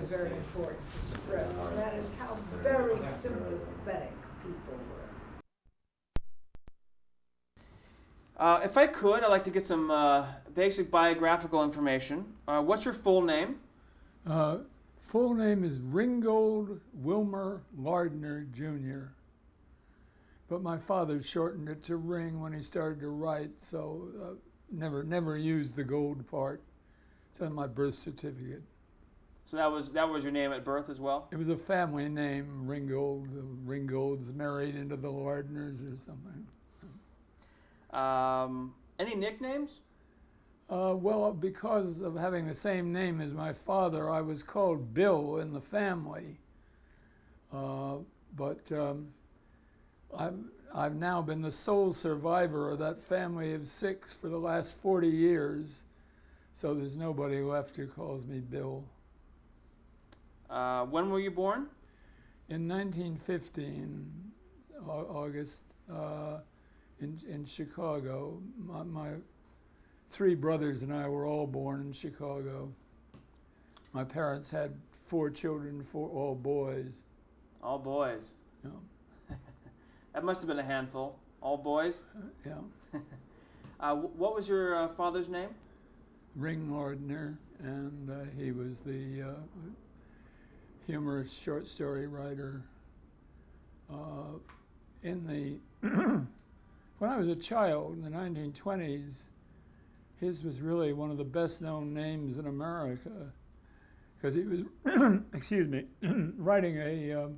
very important to stress, and that is how very sympathetic people were. If I could, I'd like to get some basic biographical information. What's your full name? Full name is Ring Lardner Jr. But my father shortened it to Ring when he started to write, so never used the gold part. It's on my birth certificate. So that was your name at birth as well? It was a family name, Ringgold. The Ringgolds married into the Lardners or something. Any nicknames? Well, because of having the same name as my father, I was called Bill in the family. But I've now been the sole survivor of that family of 6 for the last 40 years. So there's nobody left who calls me Bill. When were you born? In 1915, August, in Chicago. My 3 brothers and I were all born in Chicago. My parents had 4 children, all boys. All boys. Yeah. That must have been a handful. All boys? Yeah. What was your father's name? Ring Lardner, and he was the humorous short story writer. When I was a child in the 1920s, his was really one of the best known names in America, because he was, excuse me, writing a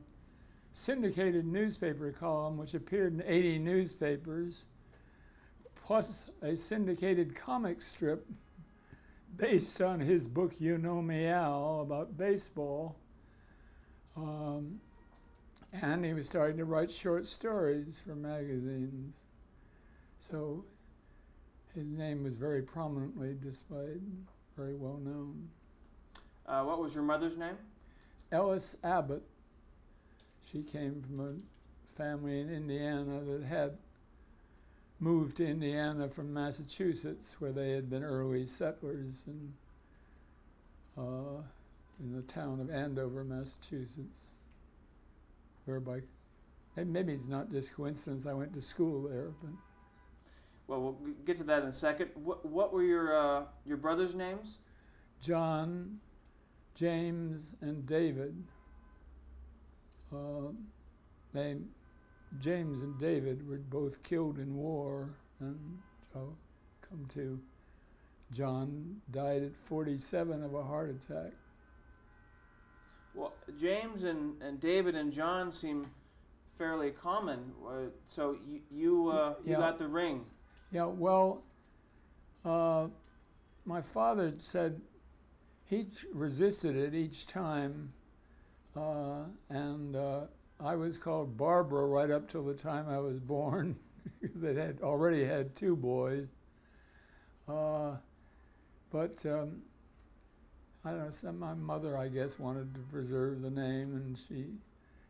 syndicated newspaper column which appeared in 80 newspapers, plus a syndicated comic strip based on his book You Know Me Al about baseball. And he was starting to write short stories for magazines. So his name was very prominently displayed, very well known. What was your mother's name? Ellis Abbott. She came from a family in Indiana that had moved to Indiana from Massachusetts, where they had been early settlers in the town of Andover, Massachusetts, whereby maybe it's not just coincidence I went to school there, but. Well, we'll get to that in a second. What were your brothers' names? John, James, and David. James and David were both killed in war, and I'll come to. John died at 47 of a heart attack. Well, James and David and John seem fairly common. So you Yeah. got the ring. Yeah, well, my father said he resisted it each time, and I was called Barbara right up till the time I was born, because they had already had 2 boys. But I don't know, my mother, I guess, wanted to preserve the name, and she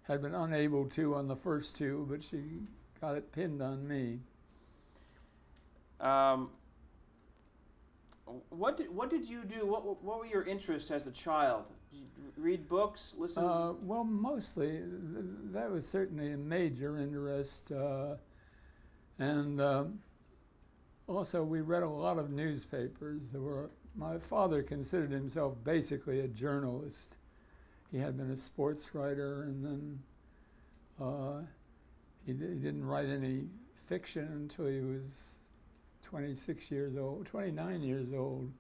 had been unable to on the first 2, but she got it pinned on me. What did you do? What were your interests as a child? Did you read books, listen? Well, mostly that was certainly a major interest, and also we read a lot of newspapers. My father considered himself basically a journalist. He had been a sportswriter, and then he didn't write any fiction until he was 29 years old,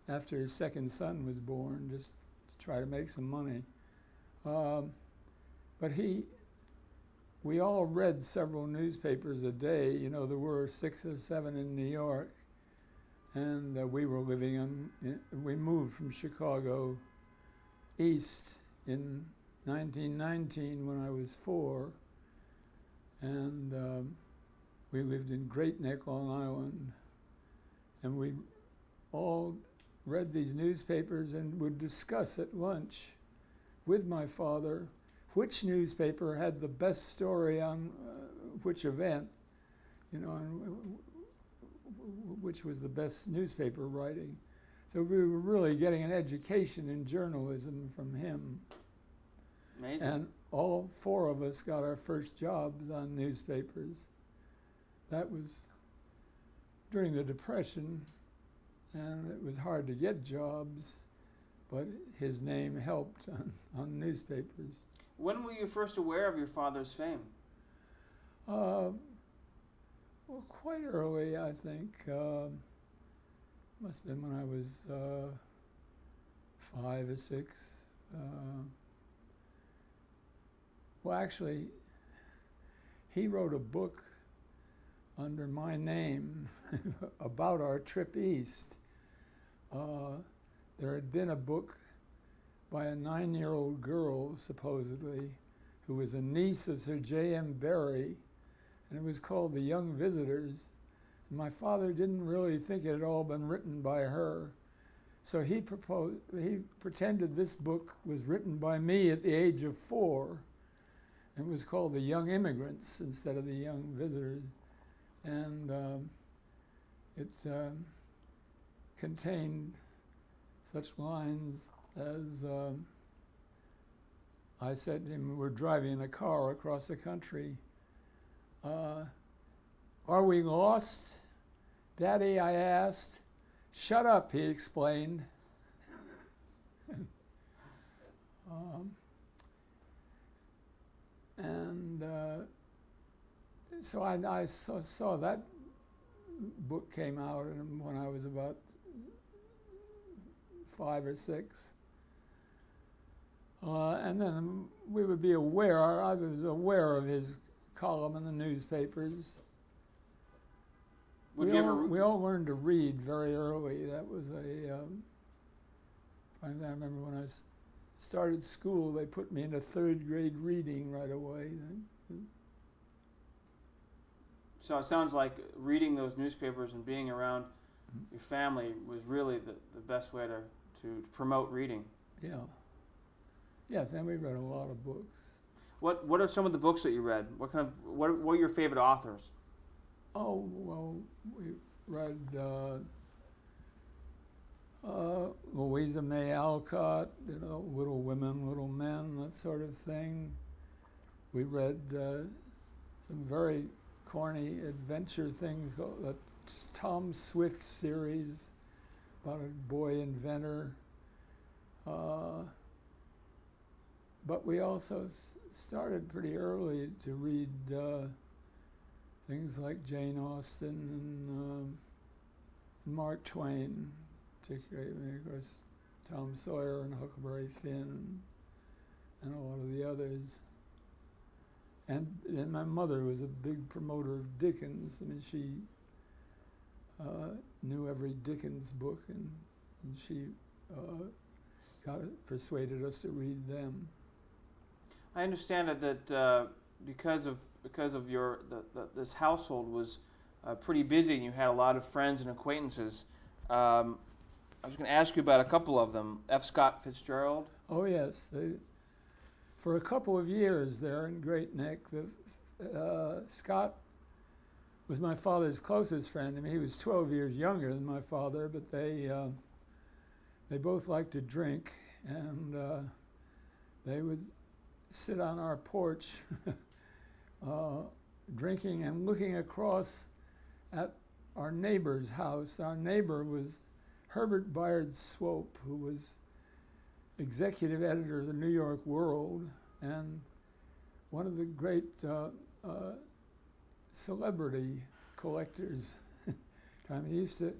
after his second son was born, just to try to make some money. But we all read several newspapers a day. You know, there were 6 or 7 in New York, and we were we moved from Chicago east in 1919 when I was 4, and we lived in Great Neck, Long Island, and we all read these newspapers and would discuss at lunch with my father which newspaper had the best story on which event, you know, and which was the best newspaper writing. So we were really getting an education in journalism from him. Amazing. And all four of us got our first jobs on newspapers. That was during the Depression, and it was hard to get jobs, but his name helped on newspapers. When were you first aware of your father's fame? Well, quite early, I think. Must have been when I was 5 or 6. Well, actually, he wrote a book under my name about our trip east. There had been a book by a 9-year-old girl, supposedly, who was a niece of Sir J.M. Barrie, and it was called The Young Visitors. And my father didn't really think it had all been written by her, so he pretended this book was written by me at the age of 4. It was called The Young Immigrants instead of The Young Visitors. And it contained such lines as, I said to him, we're driving in a car across the country. Are we lost? Daddy, I asked. Shut up, he explained. So I saw that book came out when I was about 5 or 6. And then we would be aware, I was aware of his column in the newspapers. We all learned to read very early. That was I remember when I started school, they put me into 3rd grade reading right away. So it sounds like reading those newspapers and being around your family was really the best way to promote reading. Yeah. Yes, and we read a lot of books. What are some of the books that you read? What were your favorite authors? Oh, well, we read Louisa May Alcott, Little Women, Little Men, that sort of thing. We read some very corny adventure things, the Tom Swift series about a boy inventor. But we also started pretty early to read things like Jane Austen and Mark Twain, particularly, of course, Tom Sawyer and Huckleberry Finn and a lot of the others. And my mother was a big promoter of Dickens. I mean, she knew every Dickens book, and she persuaded us to read them. I understand that because of your this household was pretty busy, and you had a lot of friends and acquaintances. I was going to ask you about a couple of them. F. Scott Fitzgerald. Oh yes, for a couple of years there in Great Neck, Scott was my father's closest friend. I mean, he was 12 years younger than my father, but they both liked to drink, and they would sit on our porch drinking and looking across at our neighbor's house. Our neighbor was Herbert Bayard Swope, who was executive editor of the New York World and one of the great celebrity collectors. He used to,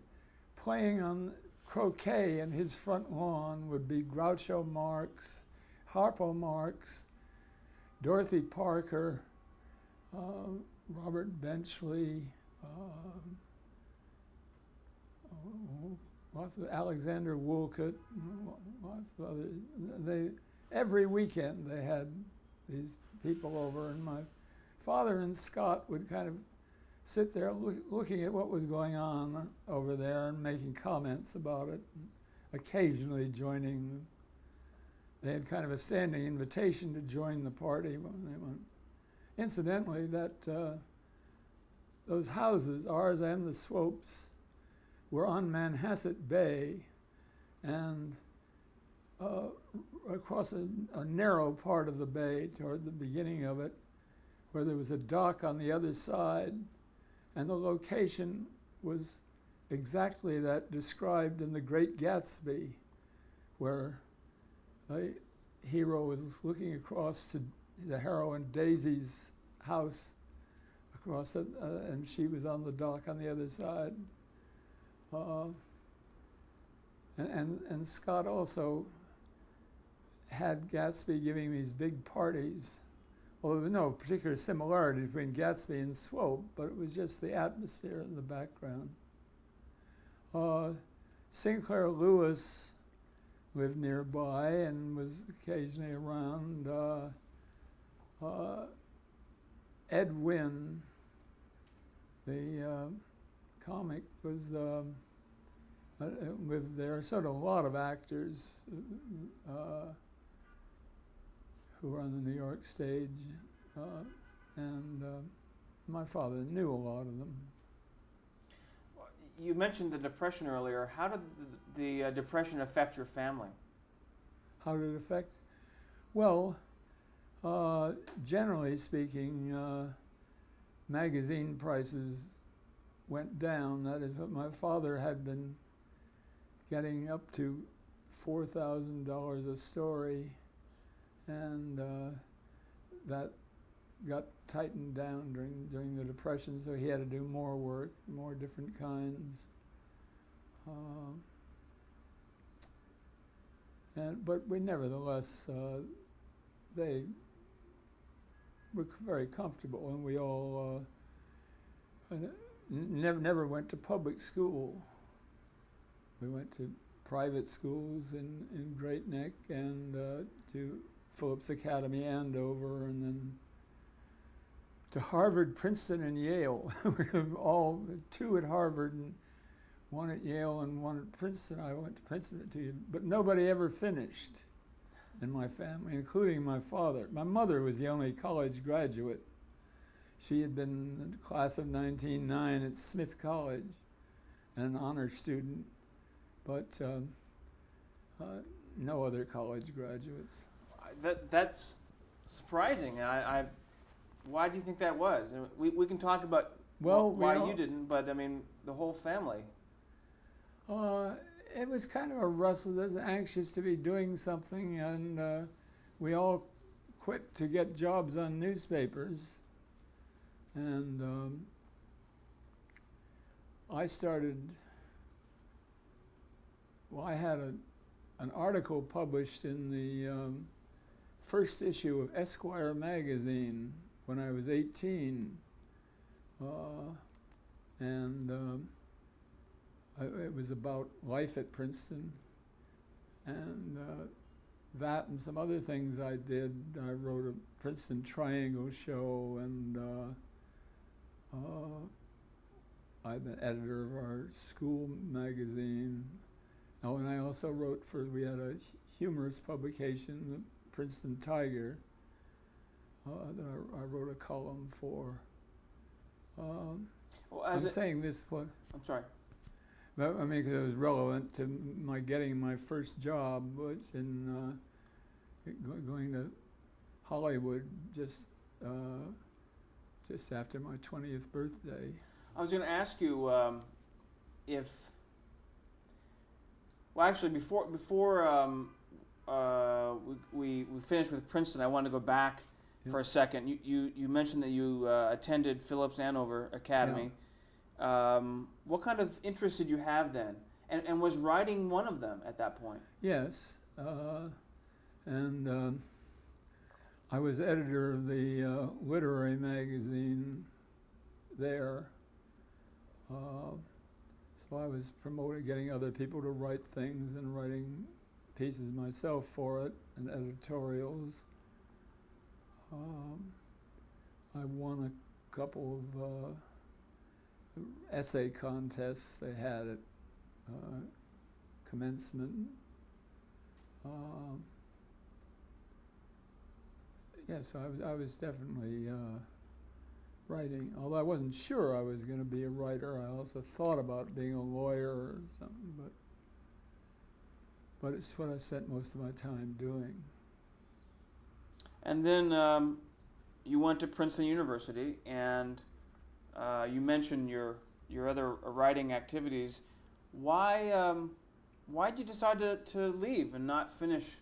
playing on croquet in his front lawn would be Groucho Marx, Harpo Marx, Dorothy Parker, Robert Benchley, lots of Alexander Woolcott, lots of others. Every weekend they had these people over, and my father and Scott would kind of sit there looking at what was going on over there and making comments about it, occasionally joining them. They had kind of a standing invitation to join the party when they went. Incidentally, those houses, ours and the Swopes, were on Manhasset Bay, and across a narrow part of the bay toward the beginning of it, where there was a dock on the other side, and the location was exactly that described in The Great Gatsby, where the hero was looking across to the heroine Daisy's house across it, and she was on the dock on the other side. And Scott also had Gatsby giving these big parties. Well, there was no particular similarity between Gatsby and Swope, but it was just the atmosphere in the background. Sinclair Lewis lived nearby and was occasionally around. Ed Wynn, the comic, was lived there. So did a lot of actors who were on the New York stage, and my father knew a lot of them. You mentioned the Depression earlier. How did the Depression affect your family? How did it affect? Well, generally speaking, magazine prices went down. That is what my father had been getting up to $4,000 a story, and that got tightened down during the Depression, so he had to do more work, more different kinds. But we nevertheless, they were very comfortable, and we all never went to public school. We went to private schools in Great Neck and to Phillips Academy, Andover, and then to Harvard, Princeton, and Yale. All two at Harvard and one at Yale and one at Princeton. I went to Princeton, but nobody ever finished in my family, including my father. My mother was the only college graduate. She had been in the class of 1909 at Smith College and an honor student, but no other college graduates. That's surprising. Why do you think that was? And we can talk about why you didn't, but I mean the whole family. It was kind of a restless, anxious to be doing something, and we all quit to get jobs on newspapers. And I started. Well, I had an article published in the first issue of Esquire magazine when I was 18, and it was about life at Princeton, and that and some other things I did. I wrote a Princeton Triangle show, and I've been editor of our school magazine. Oh, and I also wrote we had a humorous publication, the Princeton Tiger, that I wrote a column for. I'm saying this, what? I'm sorry. But, I mean, 'cause it was relevant to my getting my first job, was in going to Hollywood just after my 20th birthday. I was going to ask you if. Well, actually, before we finished with Princeton, I wanted to go back for a second. You mentioned that you attended Phillips Andover Academy. Yeah. What kind of interests did you have then? And was writing one of them at that point? Yes. And I was editor of the literary magazine there. So I was promoting getting other people to write things and writing pieces myself for it and editorials. I won a couple of essay contests they had at commencement. Yes, I was definitely writing. Although I wasn't sure I was going to be a writer, I also thought about being a lawyer or something. but it's what I spent most of my time doing. And then you went to Princeton University, and you mentioned your other writing activities. Why'd you decide to leave and not finish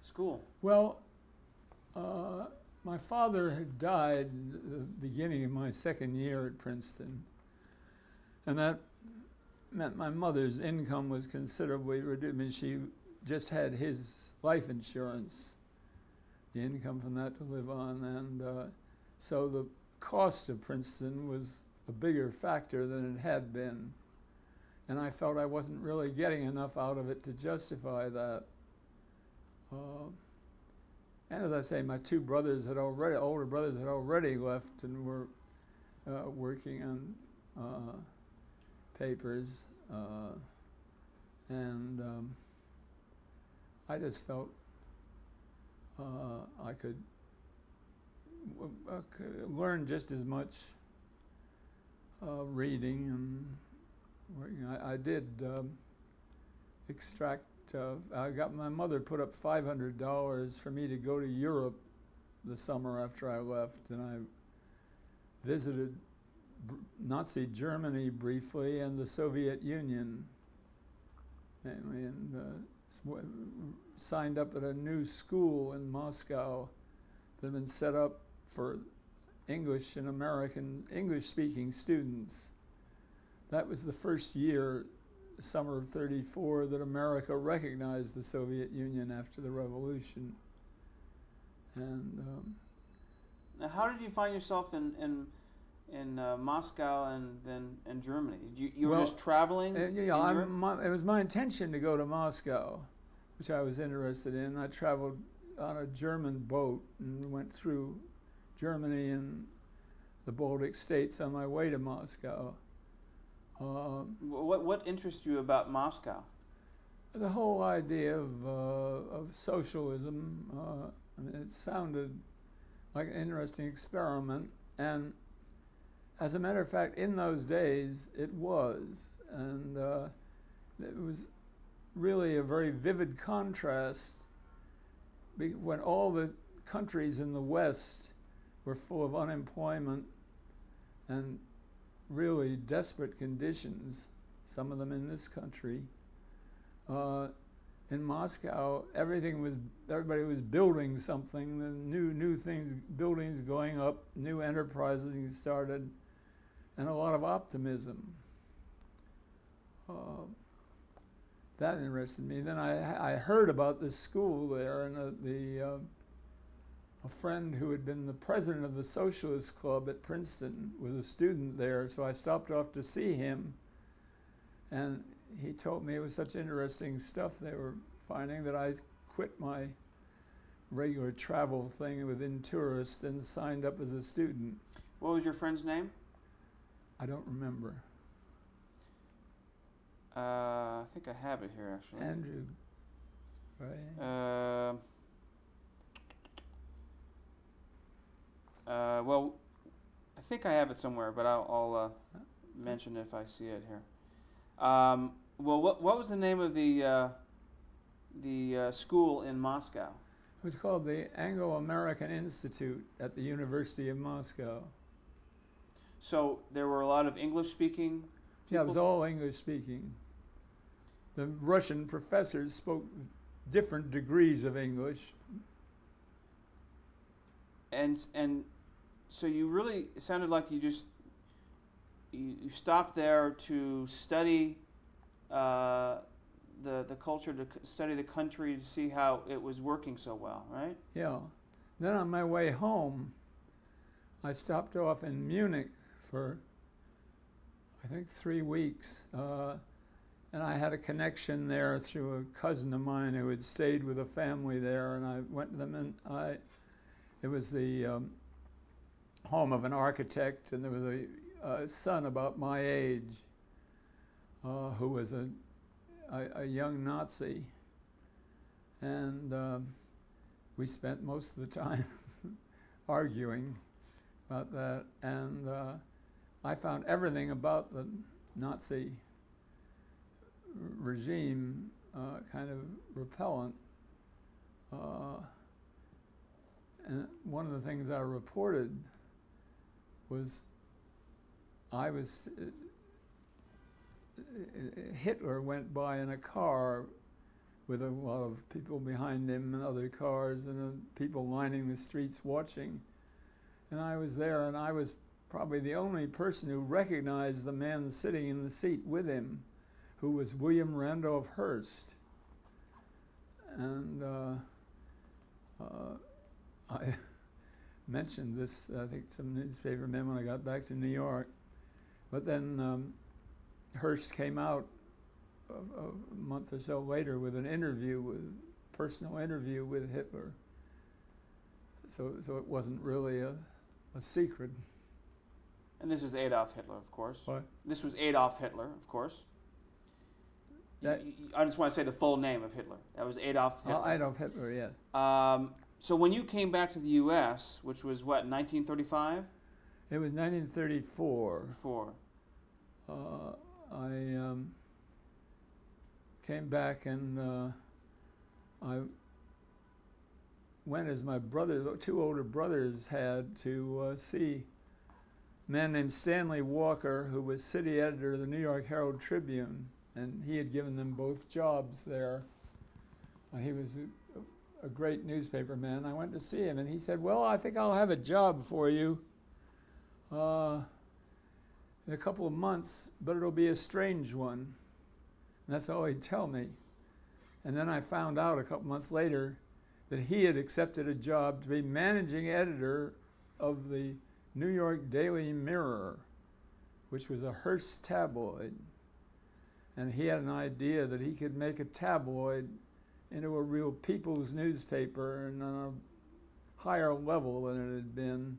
school? Well, my father had died at the beginning of my second year at Princeton, and that meant my mother's income was considerably reduced. I mean, she just had his life insurance, the income from that to live on, and so the cost of Princeton was a bigger factor than it had been, and I felt I wasn't really getting enough out of it to justify that. And as I say, my two older brothers had already left and were working on papers, and I just felt I could learn just as much reading and working. I did extract. I got my mother put up $500 for me to go to Europe the summer after I left, and I visited Nazi Germany briefly and the Soviet Union mainly, and signed up at a new school in Moscow that had been set up for English and American English-speaking students. That was the first year, summer of '34, that America recognized the Soviet Union after the revolution. And now, how did you find yourself in Moscow and then in Germany? You were just traveling? It was my intention to go to Moscow, which I was interested in. I traveled on a German boat and went through Germany and the Baltic states on my way to Moscow. What interests you about Moscow? The whole idea of socialism. I mean, it sounded like an interesting experiment, and as a matter of fact, in those days, it was. And it was really a very vivid contrast when all the countries in the West were full of unemployment and really desperate conditions, some of them in this country. In Moscow, everybody was building something, the new things, buildings going up, new enterprises being started, and a lot of optimism. That interested me. Then I heard about this school there, and a friend who had been the president of the Socialist Club at Princeton was a student there, so I stopped off to see him, and he told me it was such interesting stuff they were finding that I quit my regular travel thing within tourist and signed up as a student. What was your friend's name? I don't remember. I think I have it here, actually. Andrew, right? Well, I think I have it somewhere, but I'll mention it if I see it here. Well, what was the name of the school in Moscow? It was called the Anglo-American Institute at the University of Moscow. So there were a lot of English-speaking people? Yeah, it was all English-speaking. The Russian professors spoke different degrees of English. And so you really, it sounded like you just, you stopped there to study the culture, to study the country, to see how it was working so well, right? Yeah. Then on my way home, I stopped off in Munich for, I think, 3 weeks. And I had a connection there through a cousin of mine who had stayed with a family there, and I went to them, and it was the home of an architect, and there was a son about my age who was a young Nazi, and we spent most of the time arguing about that, and I found everything about the Nazi regime kind of repellent. And one of the things I reported was Hitler went by in a car with a lot of people behind him and other cars and people lining the streets watching. And I was there, and I was probably the only person who recognized the man sitting in the seat with him, who was William Randolph Hearst. And I mentioned this, I think, some newspaper men when I got back to New York. But then Hearst came out a month or so later with an personal interview with Hitler. So it wasn't really a secret. And this was Adolf Hitler, of course. What? This was Adolf Hitler, of course. I just want to say the full name of Hitler. That was Adolf Hitler. Adolf Hitler, yes. So when you came back to the U.S., which was what, 1935? It was 1934. I came back and I went as my two older brothers had to see a man named Stanley Walker, who was city editor of the New York Herald Tribune, and he had given them both jobs there. He was a great newspaper man. I went to see him, and he said, "Well, I think I'll have a job for you in a couple of months, but it'll be a strange one." And that's all he'd tell me. And then I found out a couple months later that he had accepted a job to be managing editor of the New York Daily Mirror, which was a Hearst tabloid. And he had an idea that he could make a tabloid into a real people's newspaper and on a higher level than it had been.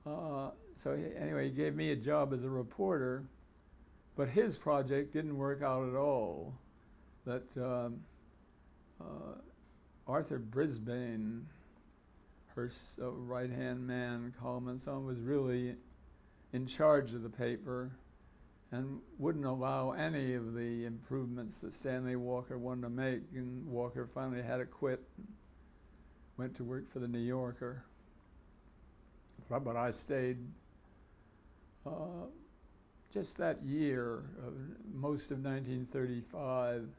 Anyway, he gave me a job as a reporter, but his project didn't work out at all. That Arthur Brisbane, Hearst's right-hand man, columnist, someone was really in charge of the paper and wouldn't allow any of the improvements that Stanley Walker wanted to make, and Walker finally had to quit and went to work for the New Yorker. But I stayed just that year, most of 1935,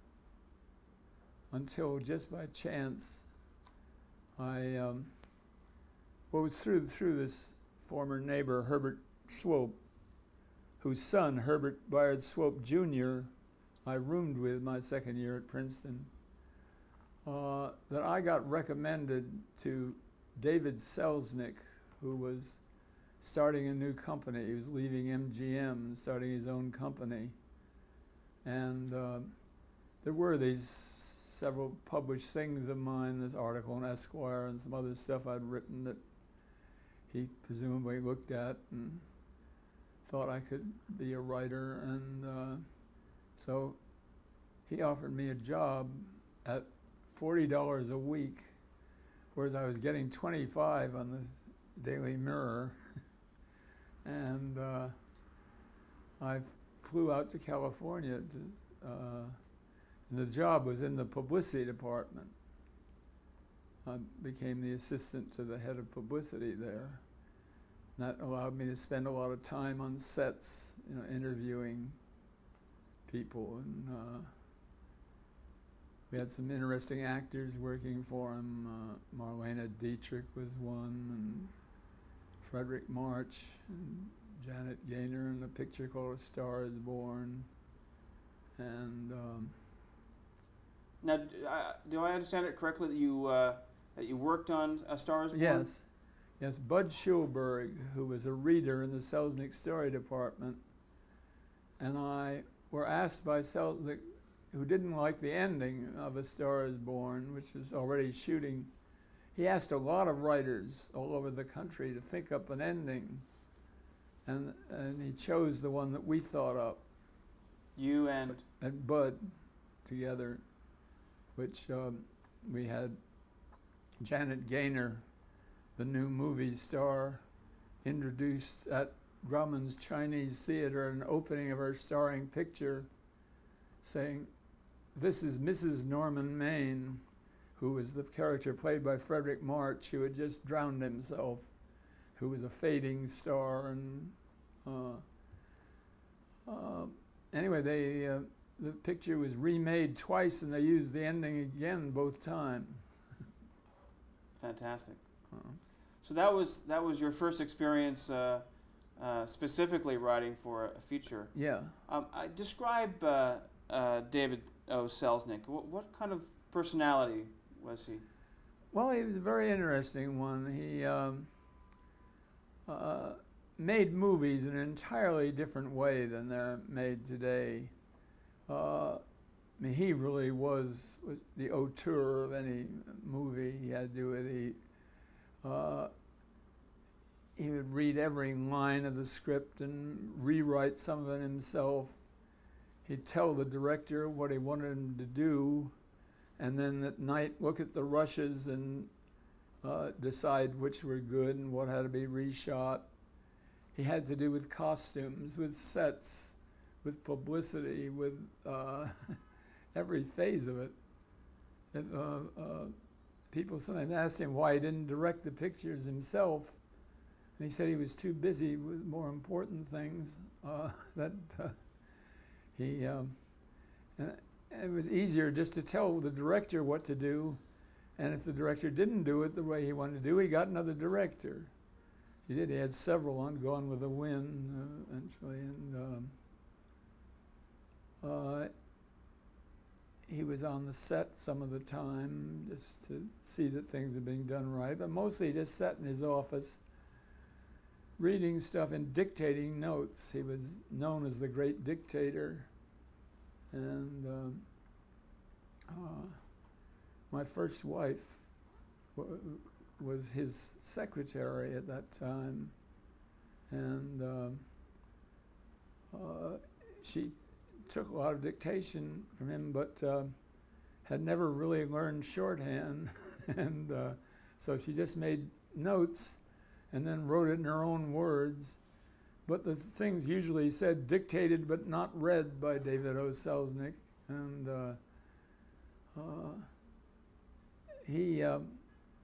until just by chance I was through this former neighbor, Herbert Swope, whose son, Herbert Bayard Swope Jr., I roomed with my second year at Princeton, that I got recommended to David Selznick, who was starting a new company. He was leaving MGM and starting his own company. And there were these several published things of mine, this article in Esquire and some other stuff I'd written that he presumably looked at and thought I could be a writer. And so he offered me a job at $40 a week, whereas I was getting $25 on the Daily Mirror. And I flew out to California and the job was in the publicity department. I became the assistant to the head of publicity there. And that allowed me to spend a lot of time on sets, interviewing people. And we had some interesting actors working for him. Marlene Dietrich was one, and Frederick March, and Janet Gaynor in a picture called A Star is Born. And now, do I understand it correctly that you worked on A Star is Born? Yes. Bud Schulberg, who was a reader in the Selznick story department, and I were asked by Selznick, who didn't like the ending of A Star is Born, which was already shooting. He asked a lot of writers all over the country to think up an ending, and he chose the one that we thought up. You and Bud together, which we had Janet Gaynor, the new movie star, introduced at Grauman's Chinese Theater, an opening of her starring picture, saying, this is Mrs. Norman Maine, who was the character played by Frederick March, who had just drowned himself, who was a fading star. And anyway, the picture was remade twice, and they used the ending again both times. Fantastic. So that was your first experience specifically writing for a feature. Yeah. Describe David O. Selznick. What kind of personality was he? Well, he was a very interesting one. He made movies in an entirely different way than they're made today. I mean, he really was the auteur of any movie he had to do with. He would read every line of the script and rewrite some of it himself. He'd tell the director what he wanted him to do, and then at night look at the rushes and decide which were good and what had to be reshot. He had to do with costumes, with sets, with publicity, with every phase of it. If, people sometimes asked him why he didn't direct the pictures himself, and he said he was too busy with more important things. And it was easier just to tell the director what to do, and if the director didn't do it the way he wanted to do, he got another director. He did. He had several on Gone with the Wind eventually, and he was on the set some of the time just to see that things are being done right, but mostly he just sat in his office reading stuff and dictating notes. He was known as the great dictator, and my first wife was his secretary at that time, and she took a lot of dictation from him, but had never really learned shorthand, and so she just made notes and then wrote it in her own words. But the things usually said dictated but not read by David O. Selznick, and he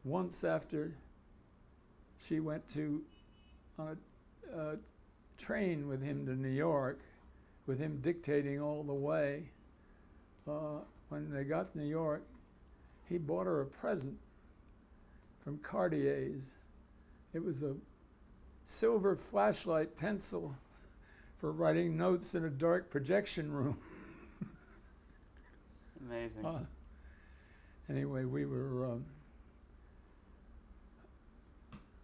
once after she went on a train with him to New York, with him dictating all the way. When they got to New York, he bought her a present from Cartier's. It was a silver flashlight pencil for writing notes in a dark projection room. Amazing. Anyway, we were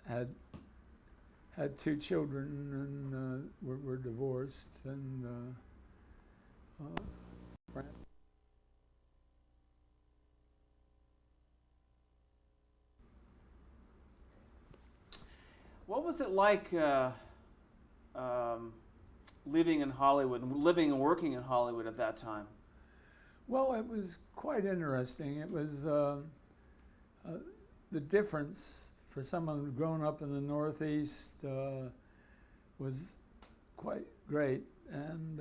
had two children, and were divorced, and What was it like living in Hollywood, living and working in Hollywood at that time? Well, it was quite interesting. It was the difference for someone who'd grown up in the Northeast was quite great, and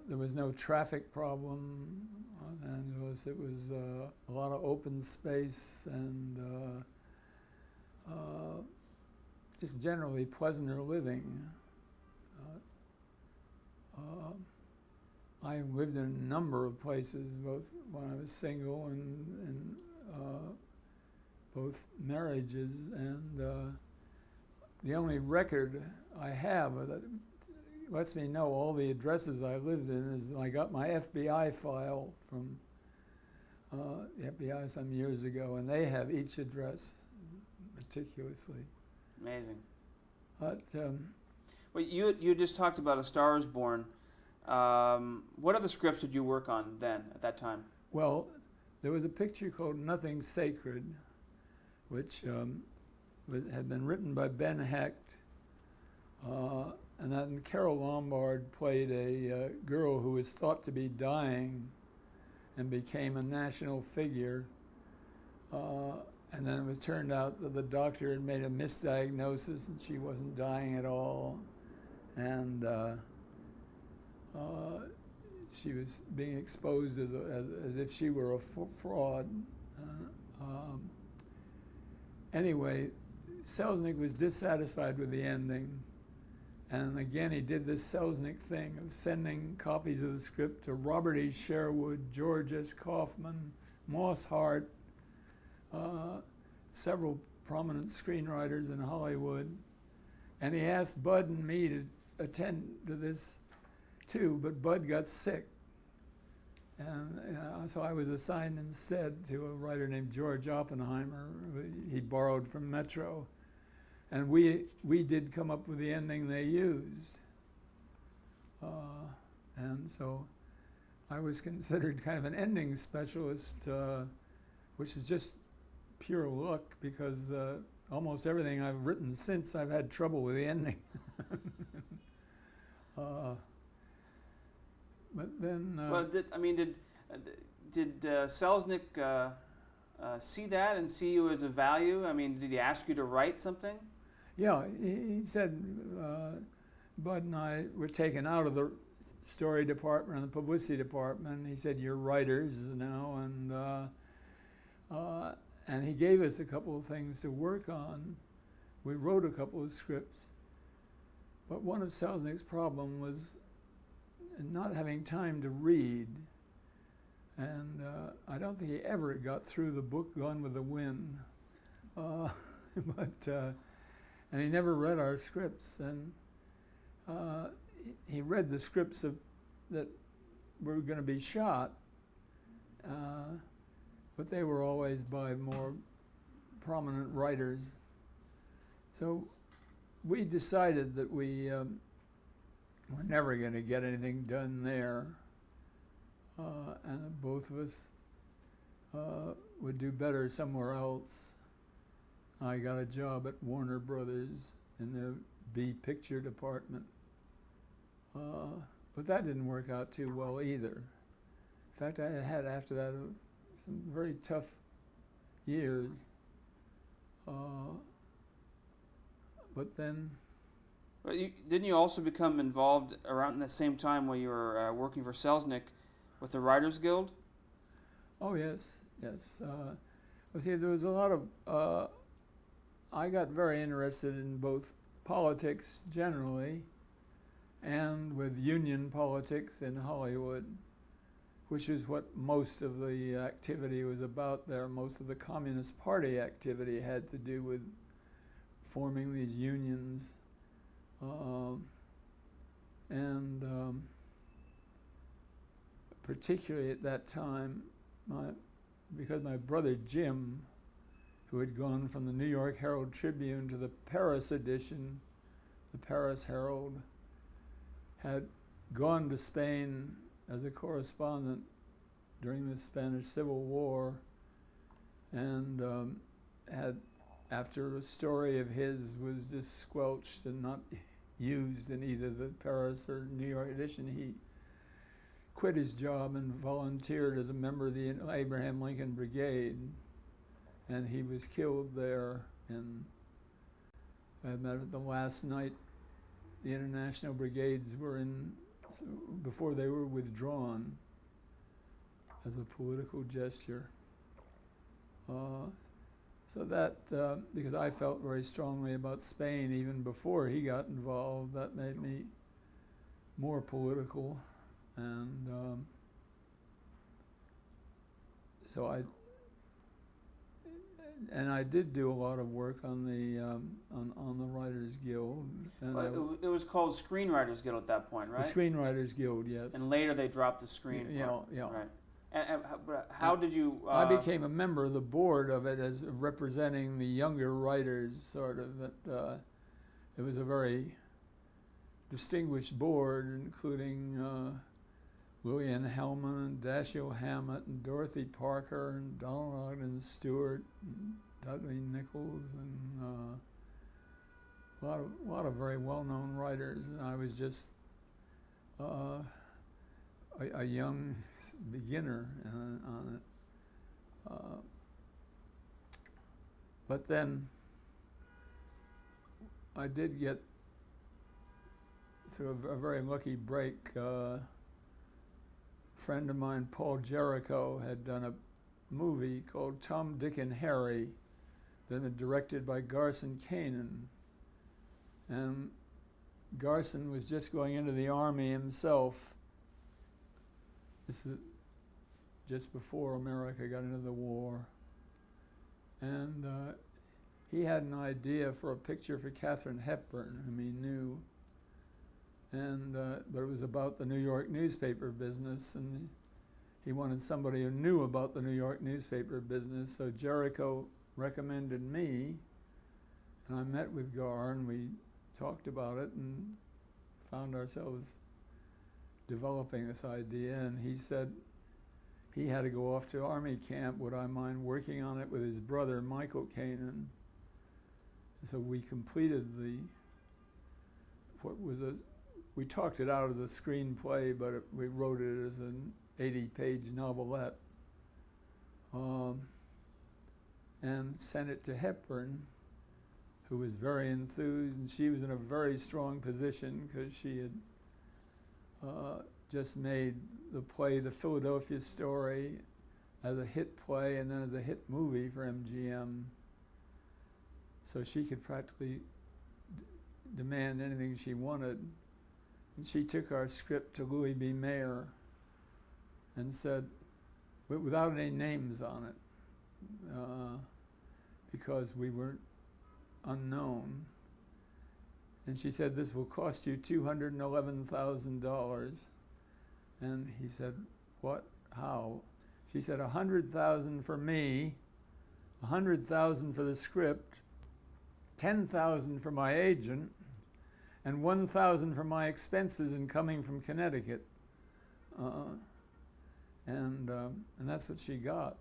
there was no traffic problem in Los Angeles. It was a lot of open space and just generally pleasanter living. I lived in a number of places, both when I was single and both marriages, and the only record I have that lets me know all the addresses I lived in is I got my FBI file from the FBI some years ago, and they have each address meticulously. Amazing. But well, you just talked about A Star Is Born. What other scripts did you work on then, at that time? well, there was a picture called Nothing Sacred, which had been written by Ben Hecht, and then Carol Lombard played a girl who was thought to be dying and became a national figure. And then it was turned out that the doctor had made a misdiagnosis and she wasn't dying at all. And she was being exposed as if she were a fraud. Anyway, Selznick was dissatisfied with the ending, and again he did this Selznick thing of sending copies of the script to Robert E. Sherwood, George S. Kaufman, Moss Hart, several prominent screenwriters in Hollywood, and he asked Bud and me to attend to this too, but Bud got sick. And so I was assigned instead to a writer named George Oppenheimer. He borrowed from Metro. And we did come up with the ending they used. And so I was considered kind of an ending specialist, which is just pure luck because almost everything I've written since I've had trouble with the ending. But then, well, did Selznick see that and see you as a value? I mean, did he ask you to write something? yeah, he said Bud and I were taken out of the story department and the publicity department. He said, "You're writers now," and he gave us a couple of things to work on. We wrote a couple of scripts, but one of Selznick's problem was not having time to read. And I don't think he ever got through the book Gone with the Wind. And he never read our scripts. And he read the scripts that were going to be shot, but they were always by more prominent writers. So we decided that we we're never going to get anything done there, and that both of us would do better somewhere else. I got a job at Warner Brothers in the B picture department, but that didn't work out too well either. In fact, I had after that some very tough years, but then. But didn't you also become involved around the same time when you were working for Selznick with the Writers Guild? Oh, yes. Well, see, there was a lot of... I got very interested in both politics generally and with union politics in Hollywood, which is what most of the activity was about there. Most of the Communist Party activity had to do with forming these unions. Particularly at that time, because my brother Jim, who had gone from the New York Herald Tribune to the Paris edition, the Paris Herald, had gone to Spain as a correspondent during the Spanish Civil War, and had, after a story of his was just squelched and not used in either the Paris or New York edition, he quit his job and volunteered as a member of the Abraham Lincoln Brigade, and he was killed there. And the last night the international brigades were in, before they were withdrawn, as a political gesture. So that, because I felt very strongly about Spain even before he got involved, that made me more political. And so I did do a lot of work on the Writers Guild. And it was called Screenwriters Guild at that point, right? The Screenwriters Guild, yes. And later they dropped the screen. Yeah. Right. And how did you... I became a member of the board of it as representing the younger writers, sort of. It was a very distinguished board, including Lillian Hellman and Dashiell Hammett and Dorothy Parker and Donald Ogden Stewart and Dudley Nichols and a lot of very well-known writers. And I was just a young beginner on it. But then I did get, through a very lucky break, friend of mine, Paul Jericho, had done a movie called Tom, Dick, and Harry, that had been directed by Garson Kanin. And Garson was just going into the Army himself. This is just before America got into the war. And he had an idea for a picture for Katharine Hepburn, whom he knew. And but it was about the New York newspaper business, and he wanted somebody who knew about the New York newspaper business. So Jericho recommended me, and I met with Gar, and we talked about it and found ourselves developing this idea. And he said he had to go off to Army camp. Would I mind working on it with his brother, Michael Kanin? So we completed we talked it out as a screenplay, but we wrote it as an 80-page novelette, and sent it to Hepburn, who was very enthused, and she was in a very strong position because she had just made the play The Philadelphia Story as a hit play and then as a hit movie for MGM. So she could practically demand anything she wanted. And she took our script to Louis B. Mayer and said, without any names on it, because we were unknown. And she said, this will cost you $211,000. And he said, what? How? She said, $100,000 for me, $100,000 for the script, $10,000 for my agent, and $1,000 for my expenses in coming from Connecticut. And that's what she got.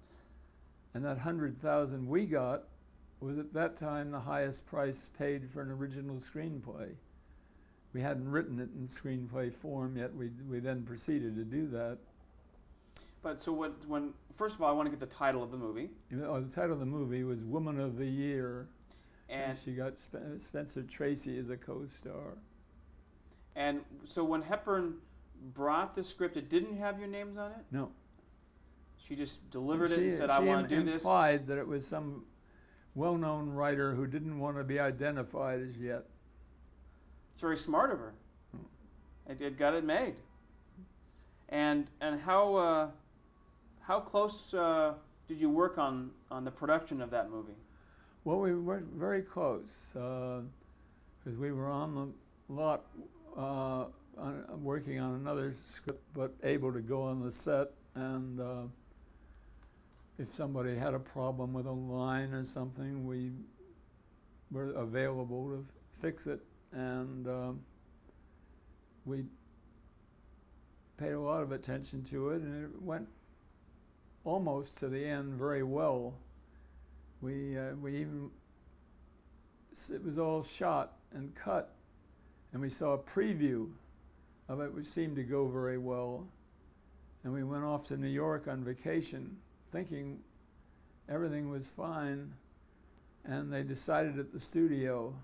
And that $100,000 we got was at that time the highest price paid for an original screenplay. We hadn't written it in screenplay form yet. We then proceeded to do that. But so when first of all, I want to get the title of the movie. The title of the movie was Woman of the Year. And she got Spencer Tracy as a co-star. And so when Hepburn brought the script, it didn't have your names on it? No. She just delivered it and said, I want to do this? She implied that it was some well-known writer who didn't want to be identified as yet. It's very smart of her. It got it made. And how close did you work on the production of that movie? Well, we were very close because we were on the lot working on another script, but able to go on the set, and if somebody had a problem with a line or something, we were available to fix it, and we paid a lot of attention to it, and it went almost to the end very well. It was all shot and cut, and we saw a preview of it, which seemed to go very well. And we went off to New York on vacation, thinking everything was fine, and they decided at the studio,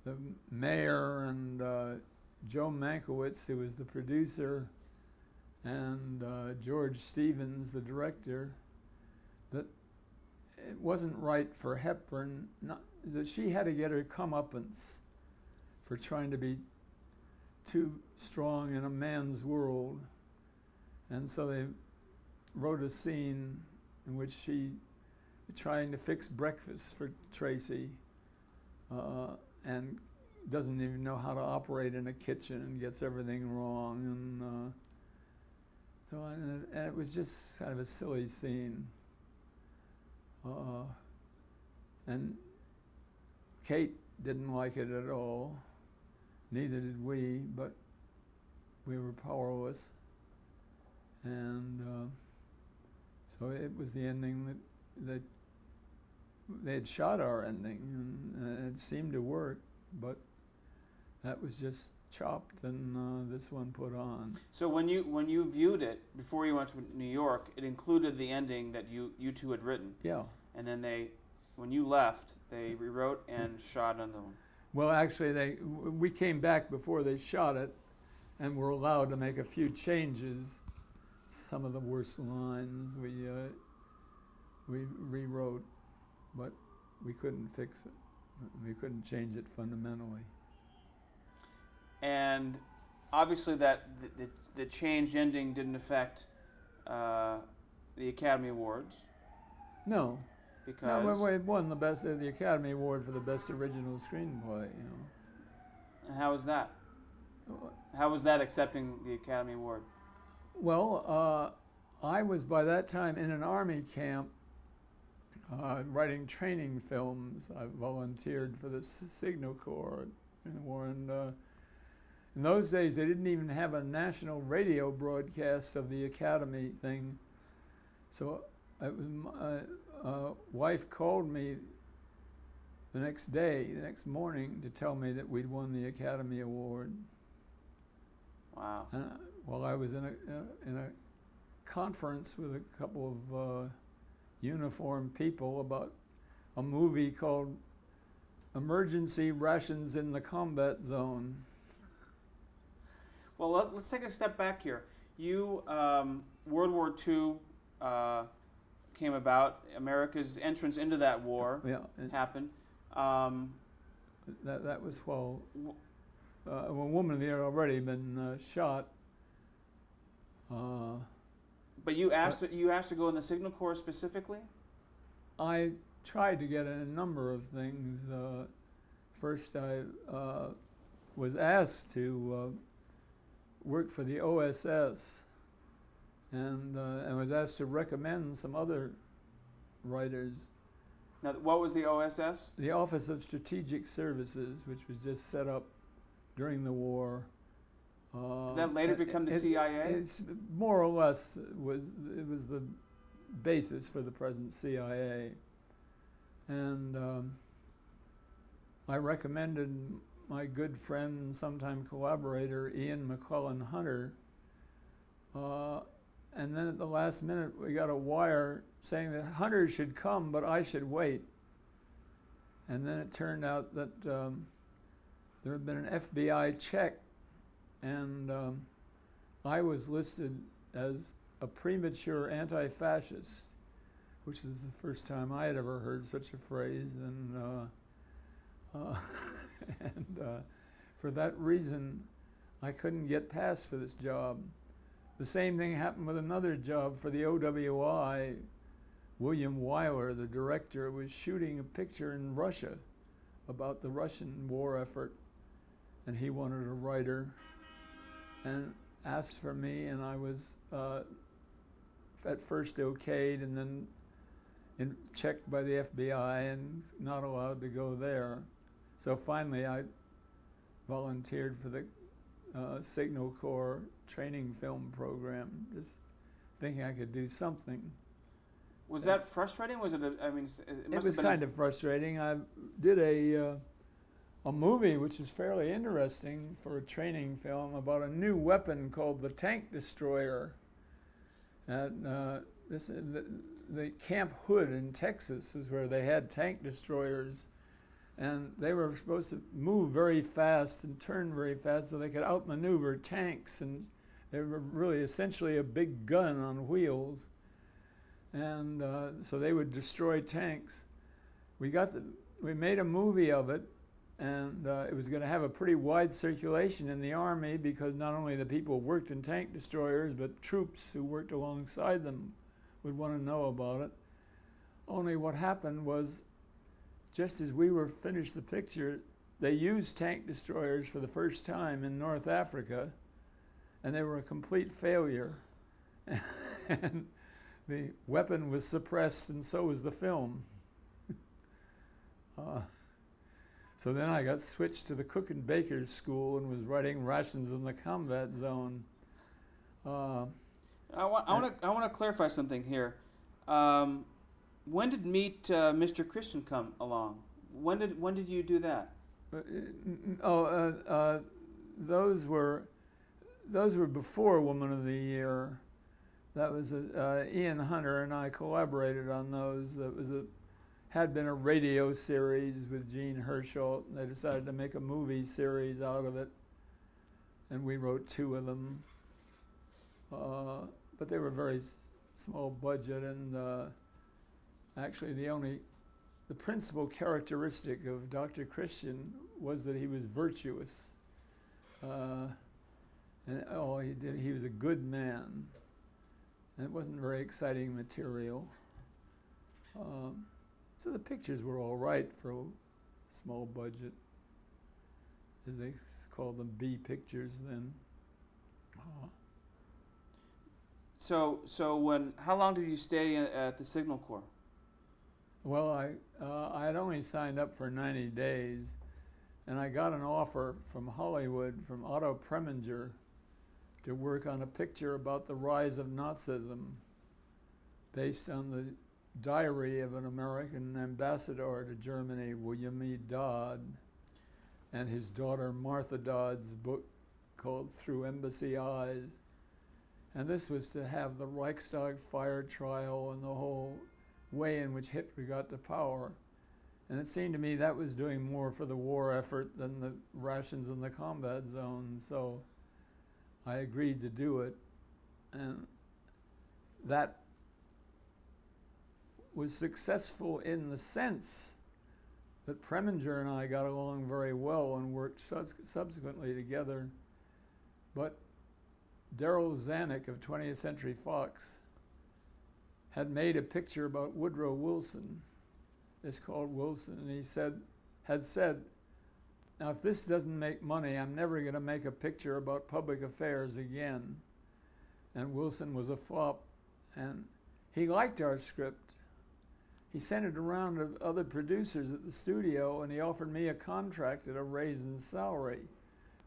the mayor and Joe Mankiewicz, who was the producer, and George Stevens, the director, that it wasn't right for Hepburn, that she had to get her comeuppance for trying to be too strong in a man's world. And so they wrote a scene in which she trying to fix breakfast for Tracy and doesn't even know how to operate in a kitchen and gets everything wrong. And it was just kind of a silly scene. And Kate didn't like it at all. Neither did we, but we were powerless. And so it was the ending that they had shot our ending, and it seemed to work, but that was just chopped and this one put on. So when you viewed it before you went to New York, it included the ending that you two had written. Yeah. And then when you left, they rewrote and shot another one. Well, actually, we came back before they shot it, and were allowed to make a few changes some of the worst lines we rewrote, but we couldn't fix it. We couldn't change it fundamentally. And obviously that the changed ending didn't affect the Academy Awards. No. Because No, we won the Academy Award for the best original screenplay. And how was that? How was that accepting the Academy Award? Well, I was by that time in an army camp writing training films. I volunteered for the Signal Corps in the war, and in those days they didn't even have a national radio broadcast of the Academy thing. So my wife called me the next morning, to tell me that we'd won the Academy Award. Wow. While I was in a conference with a couple of uniformed people about a movie called Emergency Rations in the Combat Zone. Well, let's take a step back here. You, World War II came about. America's entrance into that war happened. That was while a woman there had already been shot. But you asked to go in the Signal Corps specifically? I tried to get in a number of things. First, I was asked to work for the OSS, and was asked to recommend some other writers. Now, what was the OSS? The Office of Strategic Services, which was just set up during the war. Did that later become the CIA? It's more or less it was the basis for the present CIA, and I recommended my good friend and sometime collaborator Ian McClellan Hunter, and then at the last minute we got a wire saying that Hunter should come but I should wait, and then it turned out that there had been an FBI check, and I was listed as a premature anti-fascist, which is the first time I had ever heard such a phrase, and for that reason I couldn't get passed for this job. The same thing happened with another job for the OWI. William Wyler, the director, was shooting a picture in Russia about the Russian war effort, and he wanted a writer and asked for me, and I was at first okayed and then checked by the FBI and not allowed to go there. So finally I volunteered for the Signal Corps training film program, just thinking I could do something. Was that frustrating? Was it? It was kind of frustrating. I did a movie which was fairly interesting for a training film about a new weapon called the tank destroyer. And the Camp Hood in Texas is where they had tank destroyers, and they were supposed to move very fast and turn very fast so they could outmaneuver tanks, and they were really essentially a big gun on wheels, and so they would destroy tanks. We made a movie of it, and it was going to have a pretty wide circulation in the Army, because not only the people who worked in tank destroyers, but troops who worked alongside them would want to know about it. Only what happened was, just as we were finished the picture, they used tank destroyers for the first time in North Africa, and they were a complete failure. And the weapon was suppressed, and so was the film. So then I got switched to the Cook and Baker's School and was writing Rations in the Combat Zone. I want to clarify something here. When did Meet Mr. Christian come along? When did you do that? Those were before Woman of the Year. That was Ian Hunter and I collaborated on those. That had been a radio series with Gene Herschel. They decided to make a movie series out of it, and we wrote 2 of them. but they were very small budget, and actually the principal characteristic of Dr. Christian was that he was virtuous. And all he did, he was a good man. And it wasn't very exciting material. So the pictures were all right for a small budget, as they called them, B pictures then. So how long did you stay at the Signal Corps? Well, I had only signed up for 90 days, and I got an offer from Hollywood, from Otto Preminger, to work on a picture about the rise of Nazism, based on the diary of an American ambassador to Germany, William E. Dodd, and his daughter Martha Dodd's book called Through Embassy Eyes. And this was to have the Reichstag fire trial and the whole way in which Hitler got to power. And it seemed to me that was doing more for the war effort than the rations in the combat zone. So I agreed to do it. And that was successful in the sense that Preminger and I got along very well and worked subsequently together. But Darryl Zanuck of 20th Century Fox had made a picture about Woodrow Wilson. It's called Wilson, and he had said, now if this doesn't make money, I'm never going to make a picture about public affairs again. And Wilson was a flop, and he liked our script. He sent it around to other producers at the studio, and he offered me a contract at a raise in salary,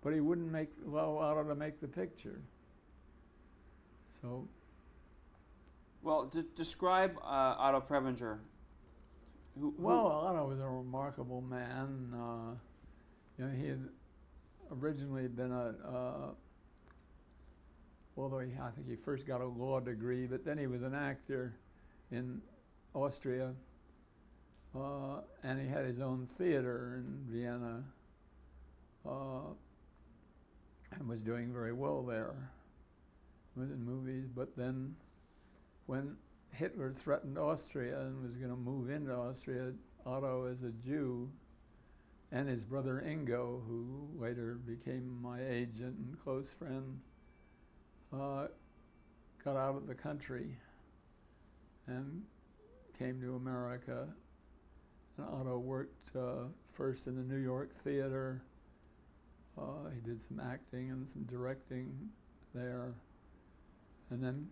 but he wouldn't allow Otto to make the picture. So, well, describe Otto Preminger. Well, Otto was a remarkable man. He had originally been although I think he first got a law degree, but then he was an actor in Austria, and he had his own theater in Vienna, and was doing very well there. Was in movies, but then when Hitler threatened Austria and was going to move into Austria, Otto, as a Jew, and his brother Ingo, who later became my agent and close friend, got out of the country and came to America. And Otto worked first in the New York theater. He did some acting and some directing there, and then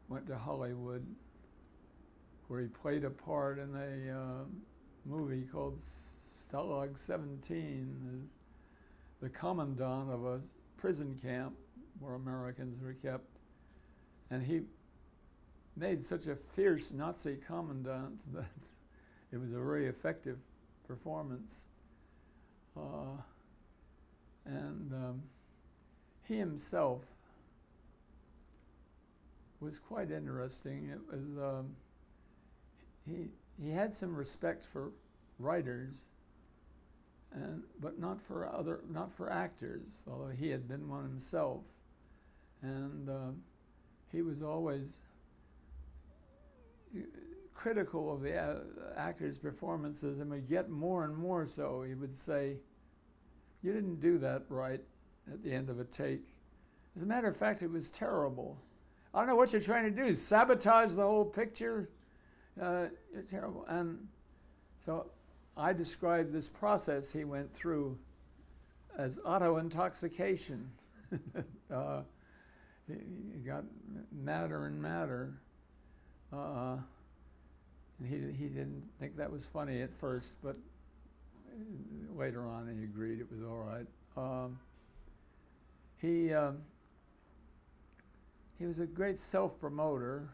went to Hollywood, where he played a part in a movie called Stalag 17, as the commandant of a prison camp where Americans were kept. And he made such a fierce Nazi commandant that it was a very effective performance. He himself was quite interesting. It was he had some respect for writers, but not for actors, although he had been one himself, and he was always critical of the actors' performances, and would get more and more so. He would say, "You didn't do that right," at the end of a take. As a matter of fact, it was terrible. I don't know what you're trying to do, sabotage the whole picture? It's terrible. And so I described this process he went through as auto intoxication. He got madder and madder. And he didn't think that was funny at first, but later on he agreed it was all right. He was a great self-promoter.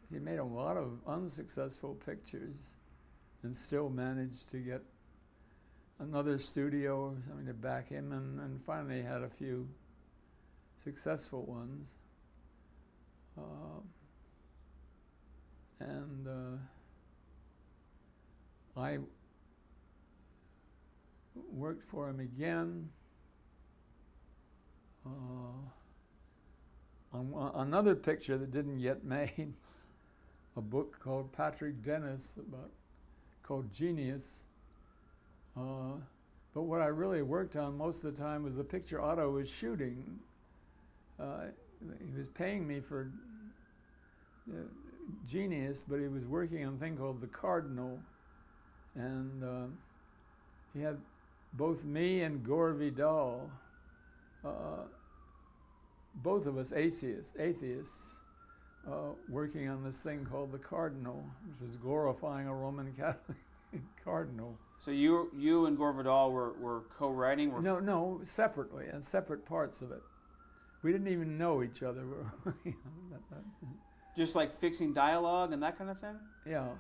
He made a lot of unsuccessful pictures and still managed to get another studio or something to back him, and finally had a few successful ones. I worked for him again another picture that didn't get made, a book called Patrick Dennis called Genius. But what I really worked on most of the time was the picture Otto was shooting. He was paying me for Genius, but he was working on a thing called The Cardinal. And he had both me and Gore Vidal, both of us atheists, working on this thing called The Cardinal, which was glorifying a Roman Catholic cardinal. So you and Gore Vidal were co-writing? No, separately, and separate parts of it. We didn't even know each other. Just like fixing dialogue and that kind of thing? Yeah.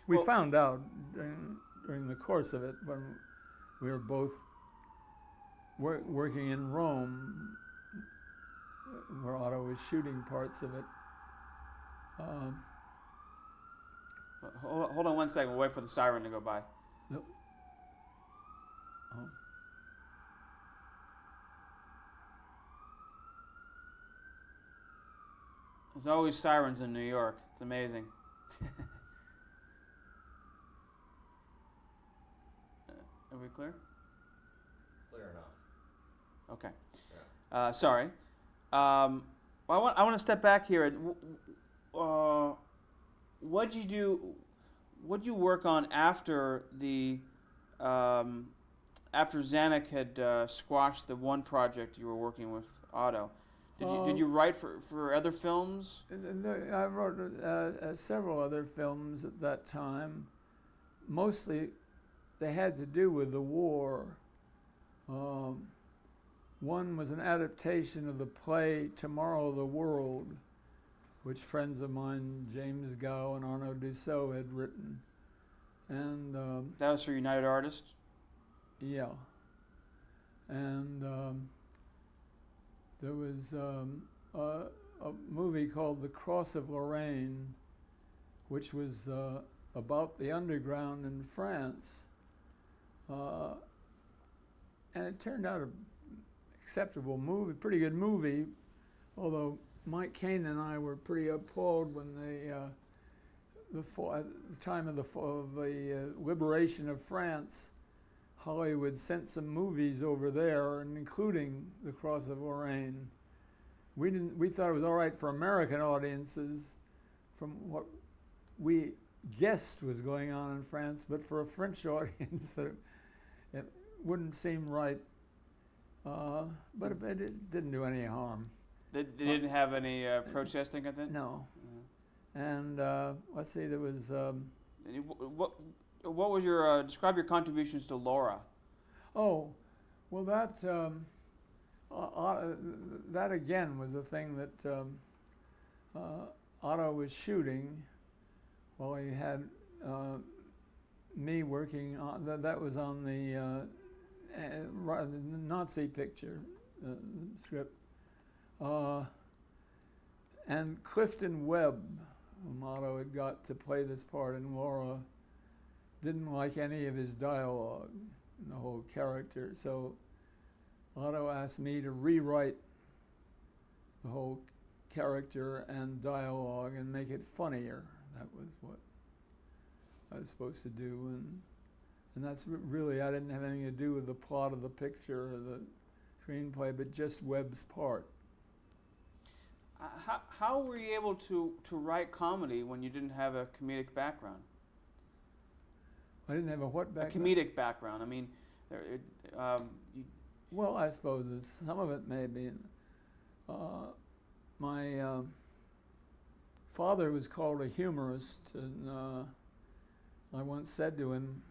We found out during the course of it, when we were both working in Rome, where Otto was shooting parts of it. Hold on 1 second. We'll wait for the siren to go by. Nope. Oh. There's always sirens in New York. It's amazing. Are we clear? Clear enough. Okay. Yeah. Sorry. Well, I want to step back here. What'd you do? What'd you work on after after Zanuck had squashed the one project you were working with Otto? Did you write for other films? I wrote several other films at that time. Mostly, they had to do with the war. One was an adaptation of the play Tomorrow the World, which friends of mine, James Gow and Arnaud Dussault, had written. And That was for United Artists? yeah. And there was a movie called The Cross of Lorraine, which was about the underground in France. And it turned out an acceptable movie, pretty good movie, although Mike Caine and I were pretty appalled when at the time of the liberation of France, Hollywood sent some movies over there, and including The Cross of Lorraine. We thought it was all right for American audiences, from what we guessed was going on in France, but for a French audience, it wouldn't seem right. But it didn't do any harm. They didn't have any protesting at that? No. And let's see, there was. What was your describe your contributions to Laura? Oh, well, that again was a thing that Otto was shooting while he had me working on. That was on the Nazi picture script. And Clifton Webb, whom Otto had got to play this part in Laura, didn't like any of his dialogue, the whole character. So Otto asked me to rewrite the whole character and dialogue and make it funnier. That was what I was supposed to do. And that's really, I didn't have anything to do with the plot of the picture or the screenplay, but just Webb's part. How were you able to write comedy when you didn't have a comedic background? I didn't have a what background? A comedic background. I mean, well, I suppose some of it may be. My father was called a humorist, and I once said to him,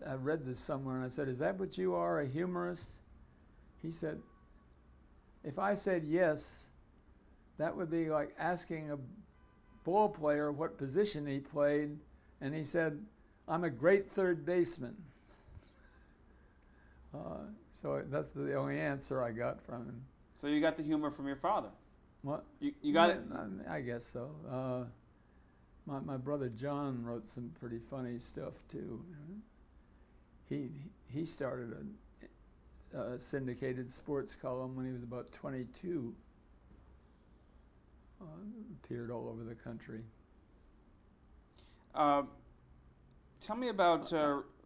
I read this somewhere, and I said, "Is that what you are, a humorist?" He said, "If I said yes, that would be like asking a ball player what position he played," and he said, "I'm a great third baseman." So that's the only answer I got from him. So you got the humor from your father? What? You got it? I guess so. My brother John wrote some pretty funny stuff too. He started syndicated sports column when he was about 22. Appeared all over the country. Tell me about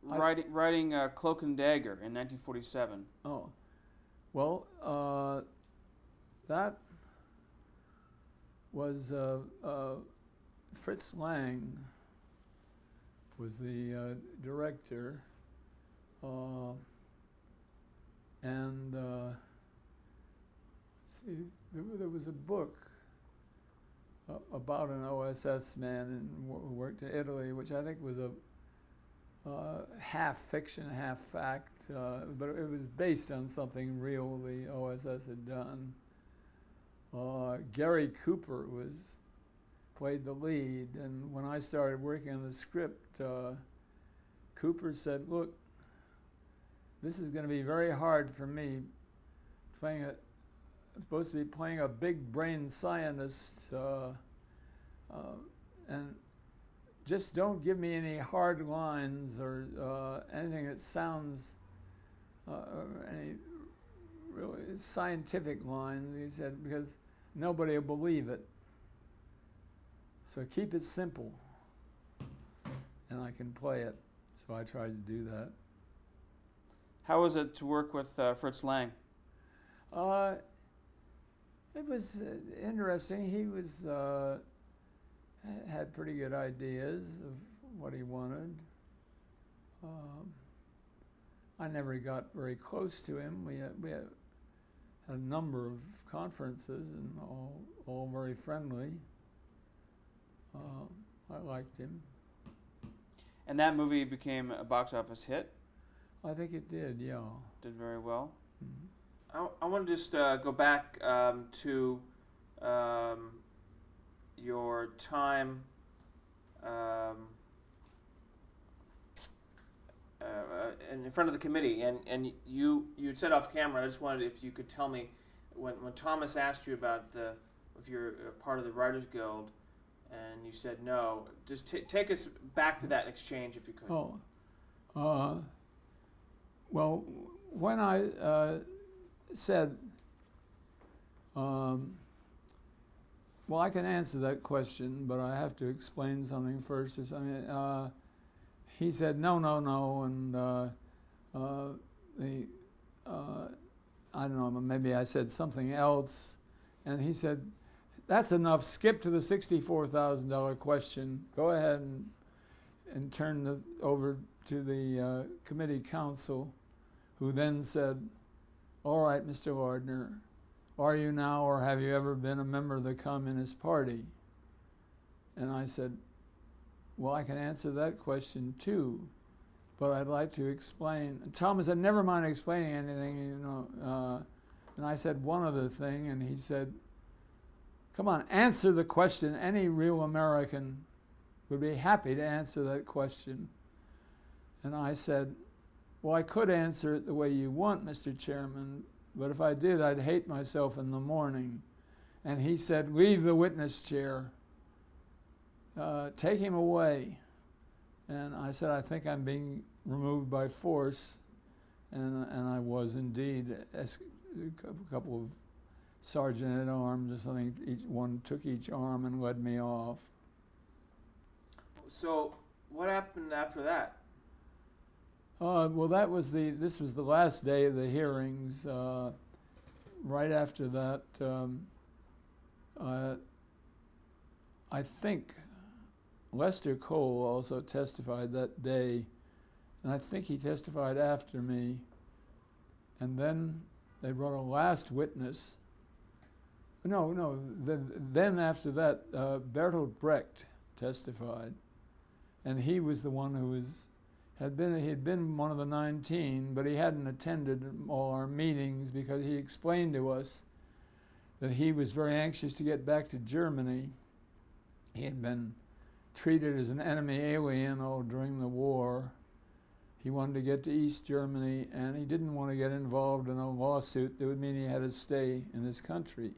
writing Cloak and Dagger in 1947. Oh, well, that was Fritz Lang was the director, and let's see, there was a book about an OSS man who worked in Italy, which I think was a half fiction, half fact, but it was based on something real the OSS had done. Gary Cooper played the lead, and when I started working on the script, Cooper said, "Look, this is going to be very hard for me. I'm supposed to be playing a big brain scientist, and just don't give me any hard lines or anything that sounds any really scientific lines," he said, "because nobody will believe it. So keep it simple, and I can play it." So I tried to do that. How was it to work with Fritz Lang? It was interesting. He had pretty good ideas of what he wanted. I never got very close to him. We had a number of conferences, and all very friendly. I liked him. And that movie became a box office hit? I think it did, yeah. Did very well. Mm-hmm. I want to just go back to your time in front of the committee, and you'd said off camera. I just wanted if you could tell me when Thomas asked you about if you're a part of the Writers Guild, and you said no. Just take us back to that exchange if you could. Well, when I said, well, I can answer that question, but I have to explain something first. He said no, and I don't know, maybe I said something else, and he said, "That's enough. Skip to the $64,000 question. Go ahead and turn over to the committee counsel," who then said, "All right, Mr. Lardner, are you now or have you ever been a member of the Communist Party?" And I said, "Well, I can answer that question too, but I'd like to explain." And Thomas said, "Never mind explaining anything, you know." And I said one other thing, and he said, "Come on, answer the question. Any real American would be happy to answer that question." And I said, "Well, I could answer it the way you want, Mr. Chairman, but if I did, I'd hate myself in the morning." And he said, "Leave the witness chair. Take him away." And I said, "I think I'm being removed by force." And I was indeed. A couple of sergeant-at-arms or something, each one took each arm and led me off. So what happened after that? Well, this was the last day of the hearings. Right after that, I think Lester Cole also testified that day, and I think he testified after me. And then they brought a last witness. Then after that, Bertolt Brecht testified, and he was the one who had been one of the 19, but he hadn't attended all our meetings because he explained to us that he was very anxious to get back to Germany. He had been treated as an enemy alien during the war. He wanted to get to East Germany, and he didn't want to get involved in a lawsuit that would mean he had to stay in this country.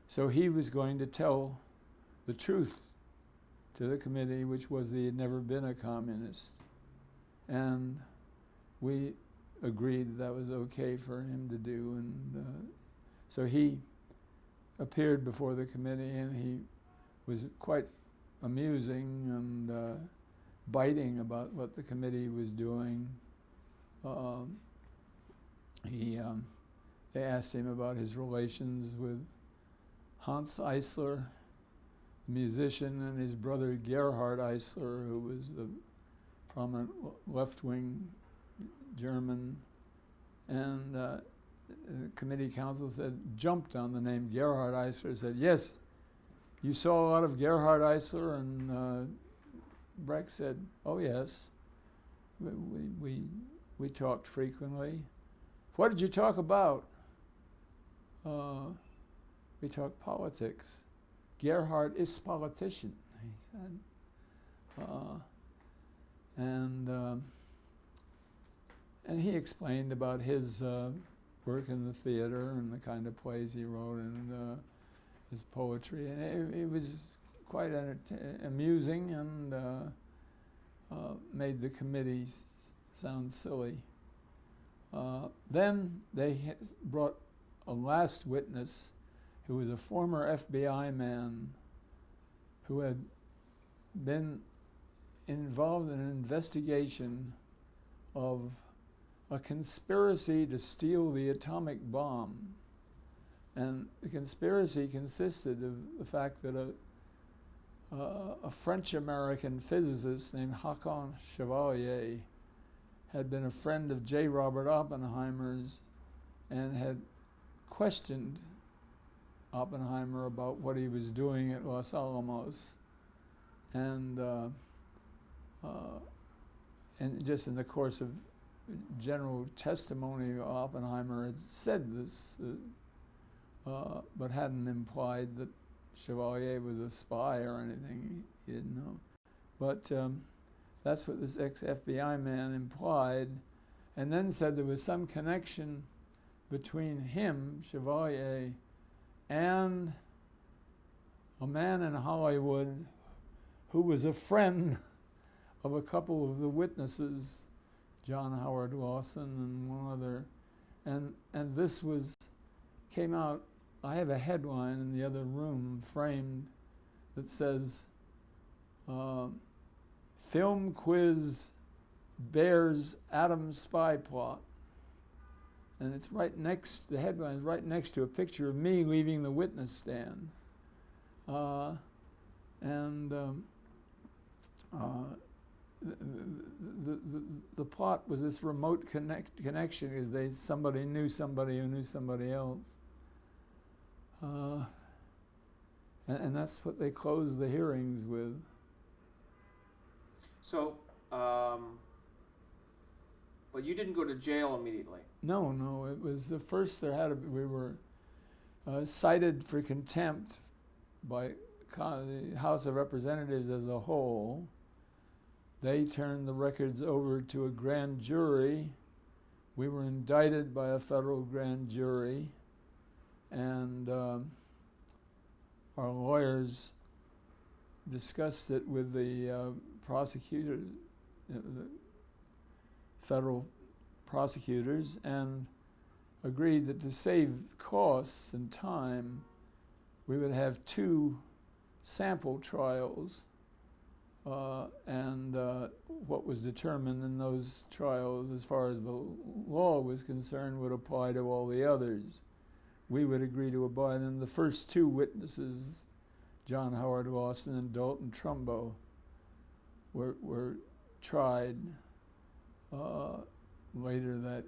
So he was going to tell the truth to the committee, which was that he had never been a communist. And agreed that was okay for him to do, and so he appeared before the committee, and he was quite amusing and biting about what the committee was doing. They asked him about his relations with Hans Eisler, musician, and his brother Gerhard Eisler, who was the prominent left-wing German. And the committee counsel jumped on the name Gerhard Eisler, said, "Yes, you saw a lot of Gerhard Eisler?" And Brecht said, "Oh yes, we talked frequently." "What did you talk about?" "We talked politics. Gerhard is politician," he said. And he explained about his work in the theater and the kind of plays he wrote and his poetry. And it was quite amusing and made the committee sound silly. Then they brought a last witness who was a former FBI man who had been involved in an investigation of a conspiracy to steal the atomic bomb. And the conspiracy consisted of the fact that a French-American physicist named Håkon Chevalier had been a friend of J. Robert Oppenheimer's and had questioned Oppenheimer about what he was doing at Los Alamos. And just in the course of general testimony, Oppenheimer had said this, but hadn't implied that Chevalier was a spy or anything. He didn't know. But that's what this ex-FBI man implied, and then said there was some connection between him, Chevalier, and a man in Hollywood who was a friend of a couple of the witnesses, John Howard Lawson and one other. And this came out. I have a headline in the other room framed that says, "Film quiz bears Atom spy plot." And it's right next, the headline is right next to a picture of me leaving the witness stand. The plot was this remote connection because somebody knew somebody who knew somebody else. And that's what they closed the hearings with. So, but you didn't go to jail immediately. No, it was the first we were cited for contempt by the House of Representatives as a whole. They turned the records over to a grand jury. We were indicted by a federal grand jury, and our lawyers discussed it with the prosecutor, the federal prosecutors, and agreed that to save costs and time, we would have 2 sample trials, and what was determined in those trials as far as the law was concerned would apply to all the others. We would agree to abide, and the first 2 witnesses, John Howard Lawson and Dalton Trumbo, were tried later that.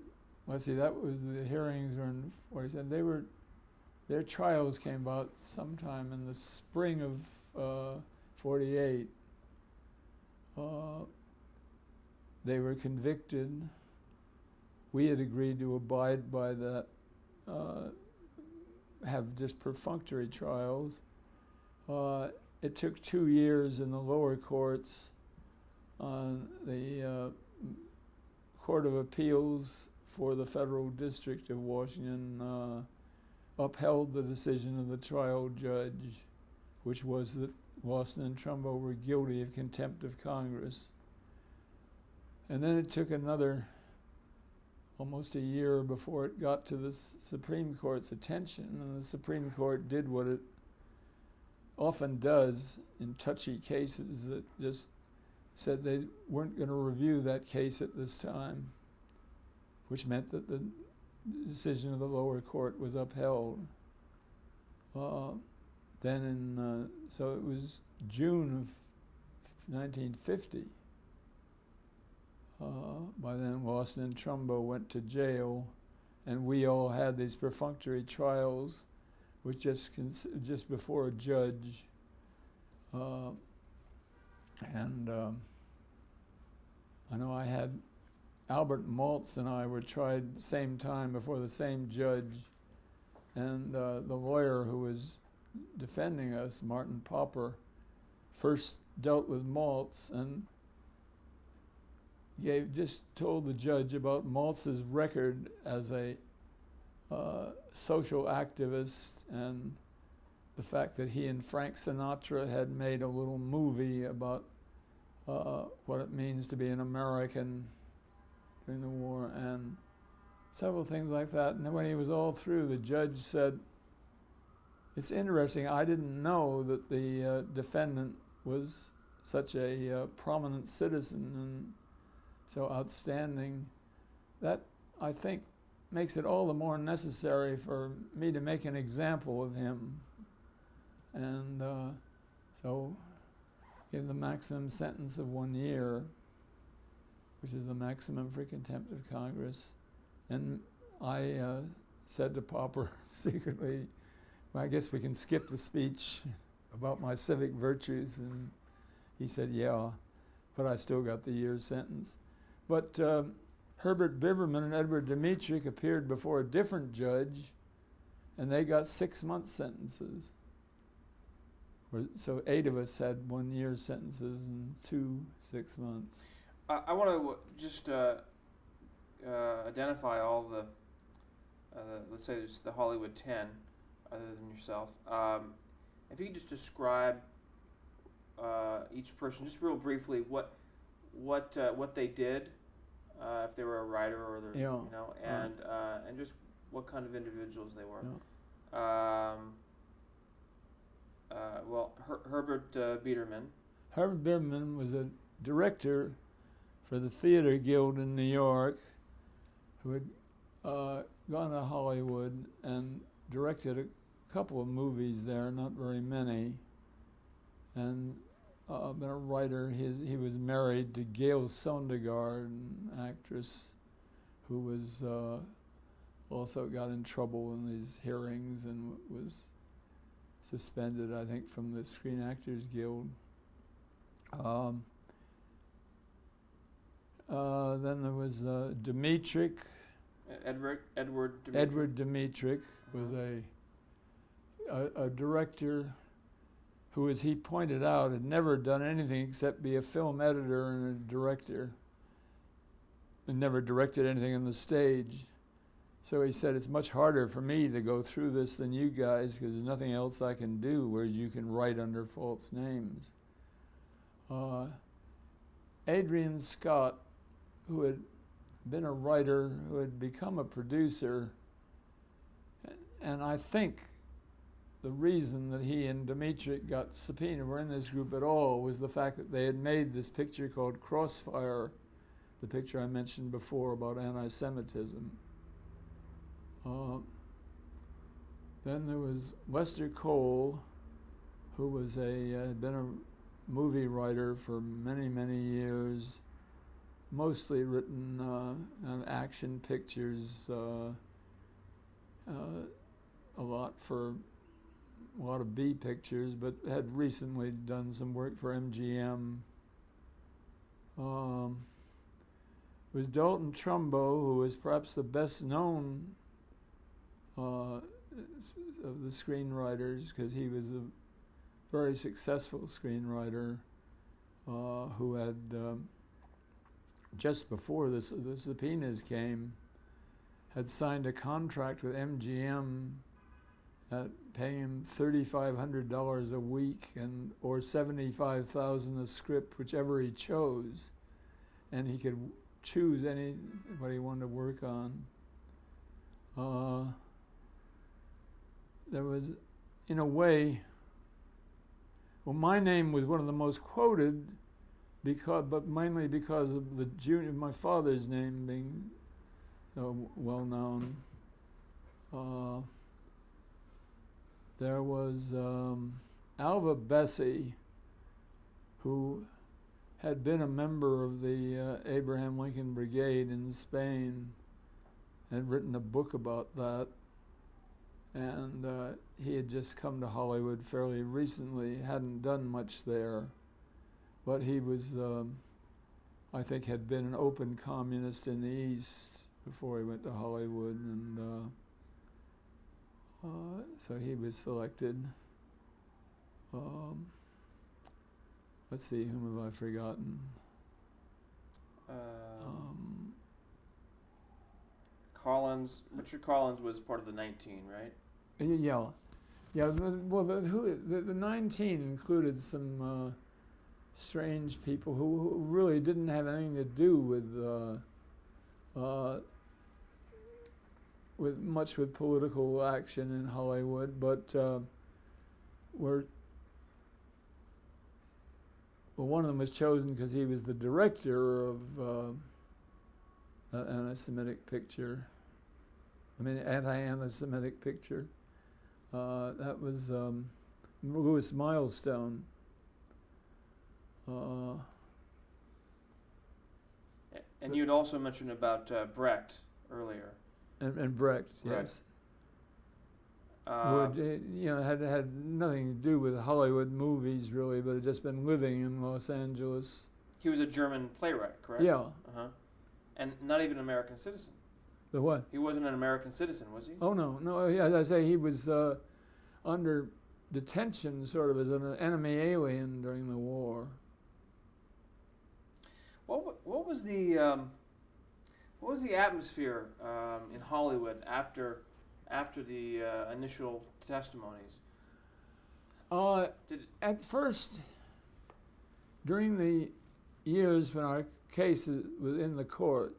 Let's see, that was the hearings were in 47. Their trials came about sometime in the spring of 48. They were convicted. We had agreed to abide by that, have just perfunctory trials. It took 2 years in the lower courts. The Court of Appeals for the Federal District of Washington upheld the decision of the trial judge, which was that Lawson and Trumbo were guilty of contempt of Congress. And then it took another almost a year before it got to the Supreme Court's attention, and the Supreme Court did what it often does in touchy cases, that just said they weren't going to review that case at this time, which meant that the decision of the lower court was upheld. So it was June of 1950. By then, Lawson and Trumbo went to jail, and we all had these perfunctory trials, which just before a judge. I know I had Albert Maltz and I were tried same time before the same judge, and the lawyer who was defending us, Martin Popper, first dealt with Maltz and just told the judge about Maltz's record as a social activist, and the fact that he and Frank Sinatra had made a little movie about what it means to be an American during the war, and several things like that. And then when he was all through, the judge said, "It's interesting, I didn't know that the defendant was such a prominent citizen and so outstanding. That, I think, makes it all the more necessary for me to make an example of him." And so give the maximum sentence of 1 year, which is the maximum for contempt of Congress. And I said to Popper secretly, "Well, I guess we can skip the speech about my civic virtues." And he said, "Yeah," but I still got the year's sentence. But Herbert Biberman and Edward Dmytryk appeared before a different judge, and they got 6-month sentences. So 8 of us had 1 year sentences and 2 6 months. I want to just identify all the, let's say there's the Hollywood 10, other than yourself. If you could just describe each person, just real briefly, what they did, if they were a writer or and just what kind of individuals they were. Yeah. Herbert Biederman. Herbert Biberman was a director for the Theater Guild in New York, who had gone to Hollywood and directed a couple of movies there, not very many, and been a writer. He was married to Gail Sondergaard, an actress who was also got in trouble in these hearings and was suspended, I think, from the Screen Actors Guild. Then there was Dmytryk. Edward Dmytryk. Edward Dmytryk was a director who, as he pointed out, had never done anything except be a film editor and a director, and never directed anything on the stage. So he said, "It's much harder for me to go through this than you guys, because there's nothing else I can do, whereas you can write under false names." Adrian Scott, who had been a writer, who had become a producer, and I think the reason that he and Dmytryk got subpoenaed, were in this group at all, was the fact that they had made this picture called Crossfire, the picture I mentioned before about anti-Semitism. Then there was Lester Cole, who was had been a movie writer for many, many years, mostly written on action pictures, a lot of B pictures, but had recently done some work for MGM. It was Dalton Trumbo, who was perhaps the best known of the screenwriters, because he was a very successful screenwriter who had, just before the subpoenas came, had signed a contract with MGM paying him $3,500 a week or $75,000 a script, whichever he chose, and he could choose what he wanted to work on. There was, in a way, well, my name was one of the most quoted, but mainly because of my father's name being so well known. There was Alva Bessie, who had been a member of the Abraham Lincoln Brigade in Spain, had written a book about that, and he had just come to Hollywood fairly recently, hadn't done much there, but he was, I think, had been an open communist in the East before he went to Hollywood, and so he was selected. Let's see, whom have I forgotten? Richard Collins was part of the 19, right? Yeah. The 19 included some strange people who really didn't have anything to do with political action in Hollywood, but were. Well, one of them was chosen because he was the director of an anti-Semitic picture. Anti-Semitic picture. That was Louis Milestone. And you had also mentioned about Brecht earlier. And Brecht, right. Yes. Who had nothing to do with Hollywood movies really, but had just been living in Los Angeles. He was a German playwright, correct? Yeah. Uh-huh. And not even an American citizen. The what? He wasn't an American citizen, was he? Oh no. Yeah, as I say, he was under detention, sort of as an enemy alien during the war. What was the atmosphere in Hollywood after the initial testimonies? At first, during the years when our cases were in the courts,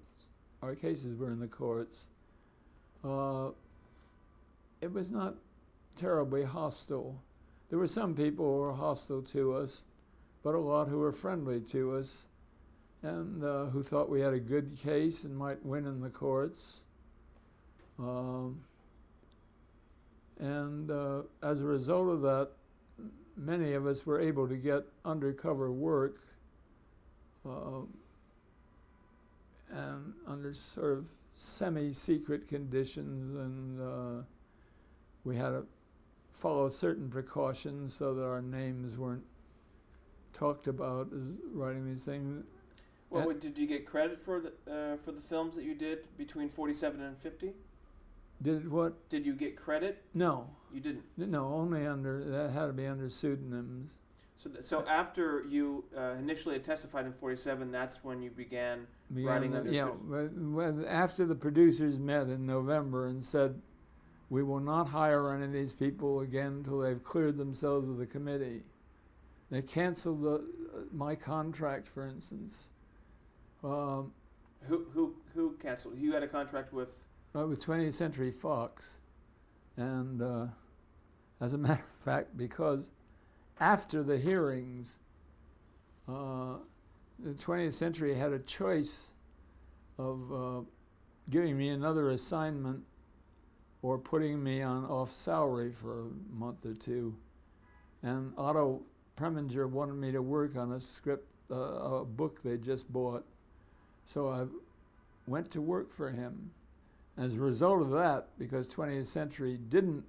it was not terribly hostile. There were some people who were hostile to us, but a lot who were friendly to us, and who thought we had a good case and might win in the courts. And as a result of that, many of us were able to get undercover work and under sort of semi-secret conditions, and we had to follow certain precautions so that our names weren't talked about as writing these things. Well, did you get credit for the films that you did between 47 and 50? Did what? Did you get credit? No. You didn't? No, only that had to be under pseudonyms. So after you initially had testified in 47, that's when you began writing under pseudonyms? After the producers met in November and said, we will not hire any of these people again until they've cleared themselves with the committee. They canceled my contract, for instance. Who canceled? You had a contract with 20th Century Fox, and as a matter of fact, because after the hearings, the 20th Century had a choice of giving me another assignment or putting me on off salary for a month or two, and Otto Preminger wanted me to work on a script, a book they just bought, so I went to work for him. As a result of that, because 20th Century didn't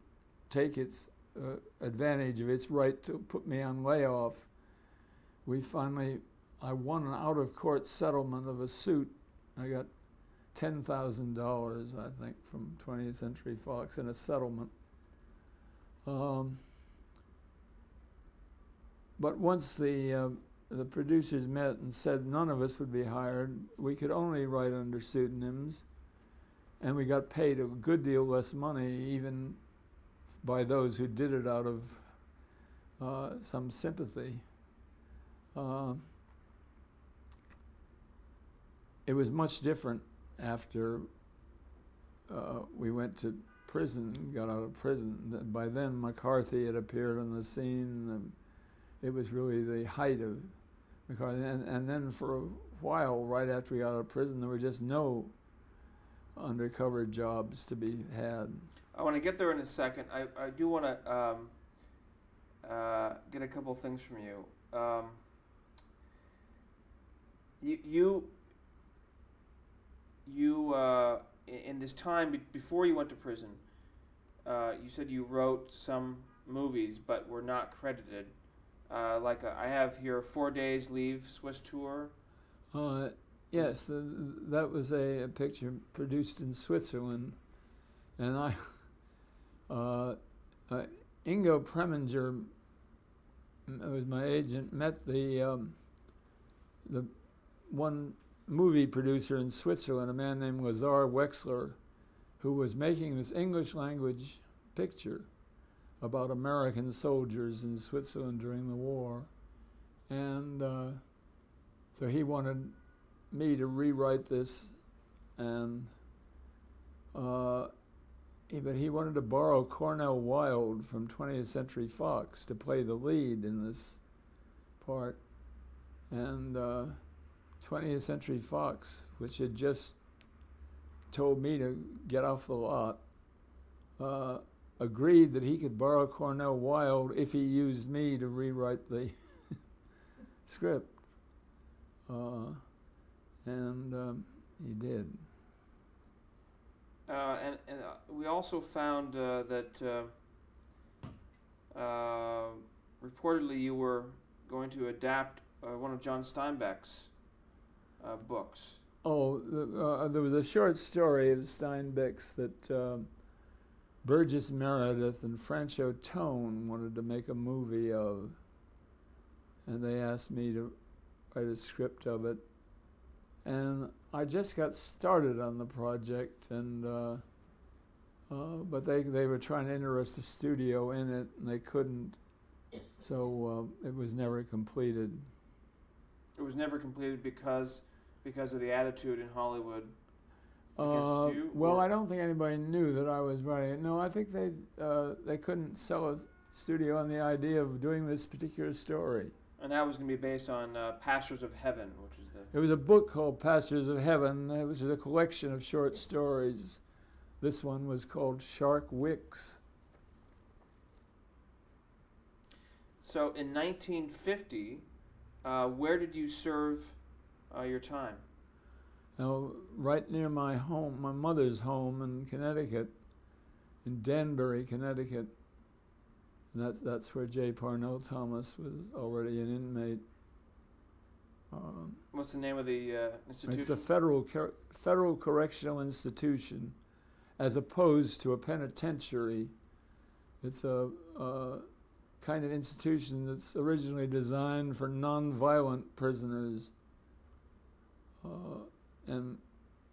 take its advantage of its right to put me on layoff, I won an out-of-court settlement of a suit. I got $10,000, I think, from 20th Century Fox in a settlement. But once the producers met and said none of us would be hired, we could only write under pseudonyms. And we got paid a good deal less money, even by those who did it out of some sympathy. it was much different after we went to prison, got out of prison. By then, McCarthy had appeared on the scene. And it was really the height of McCarthy. And then for a while, right after we got out of prison, there were just no undercover jobs to be had. I want to get there in a second. I do want to get a couple of things from you. You in this time before you went to prison, you said you wrote some movies but were not credited. I have here 4 Days Leave Swiss Tour. Yes, that was a picture produced in Switzerland, and Ingo Preminger, who was my agent, met the one movie producer in Switzerland, a man named Lazar Wexler, who was making this English language picture about American soldiers in Switzerland during the war. And so he wanted me to rewrite this, and but he wanted to borrow Cornell Wilde from 20th Century Fox to play the lead in this part. And 20th Century Fox, which had just told me to get off the lot, agreed that he could borrow Cornell Wilde if he used me to rewrite the script. And he did. And we also found that reportedly you were going to adapt one of John Steinbeck's books. Oh, there was a short story of Steinbeck's that Burgess Meredith and Francho Tone wanted to make a movie of, and they asked me to write a script of it. And I just got started on the project, and but they were trying to interest a studio in it, and they couldn't, so it was never completed. It was never completed because of the attitude in Hollywood against you? Well, or? I don't think anybody knew that I was writing it. No, I think they couldn't sell a studio on the idea of doing this particular story. And that was going to be based on Pastors of Heaven, which is the... It was a book called Pastors of Heaven, which is a collection of short stories. This one was called Shark Wicks. So in 1950, where did you serve your time? Now, right near my home, my mother's home in Connecticut, in Danbury, Connecticut. And that's where J. Parnell Thomas was already an inmate. What's the name of the institution? It's a federal correctional institution, as opposed to a penitentiary. It's a kind of institution that's originally designed for non-violent prisoners, and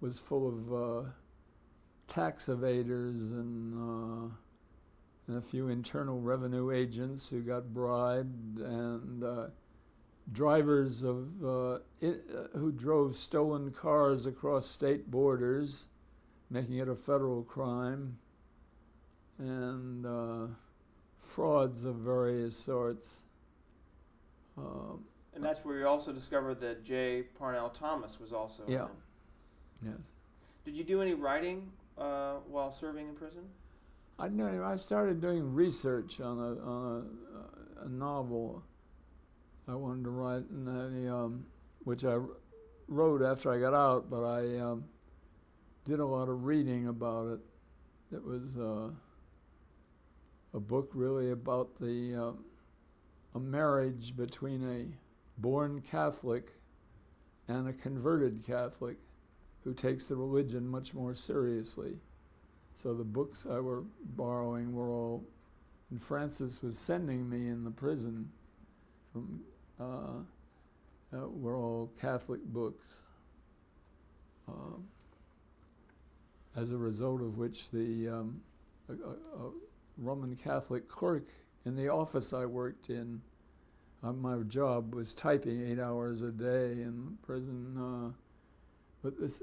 was full of tax evaders and a few internal revenue agents who got bribed, and drivers of who drove stolen cars across state borders, making it a federal crime, and frauds of various sorts. And that's where you also discovered that J. Parnell Thomas was also in Yeah. it. Yes. Did you do any writing while serving in prison? I started doing research on a novel I wanted to write, and which I wrote after I got out, but I did a lot of reading about it. It was a book really about a marriage between a born Catholic and a converted Catholic who takes the religion much more seriously. So the books I were borrowing were all, and Francis was sending me in the prison from, were all Catholic books. As a result of which the a Roman Catholic clerk in the office I worked in, my job was typing 8 hours a day in prison, But this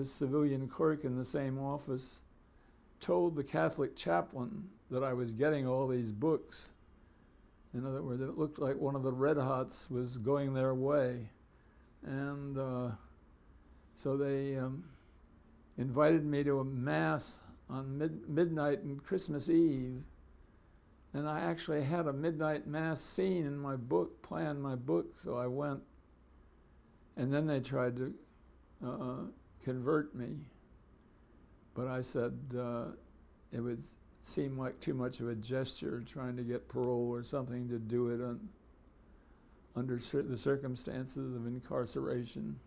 civilian clerk in the same office told the Catholic chaplain that I was getting all these books. In other words, it looked like one of the Red Hots was going their way. And so they invited me to a mass on midnight and Christmas Eve. And I actually had a midnight mass scene in my book, planned my book, so I went. And then they tried to convert me. But I said it would seem like too much of a gesture trying to get parole or something to do it under the circumstances of incarceration.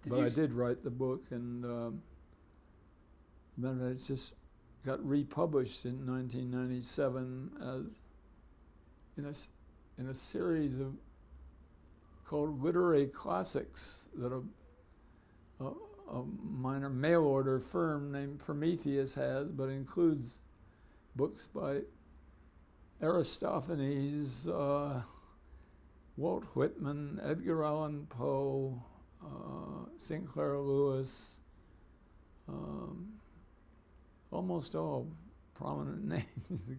But I did write the book, and then it's just got republished in 1997 as in a series of called literary classics that a minor mail order firm named Prometheus has, but includes books by Aristophanes, Walt Whitman, Edgar Allan Poe, Sinclair Lewis, almost all prominent names.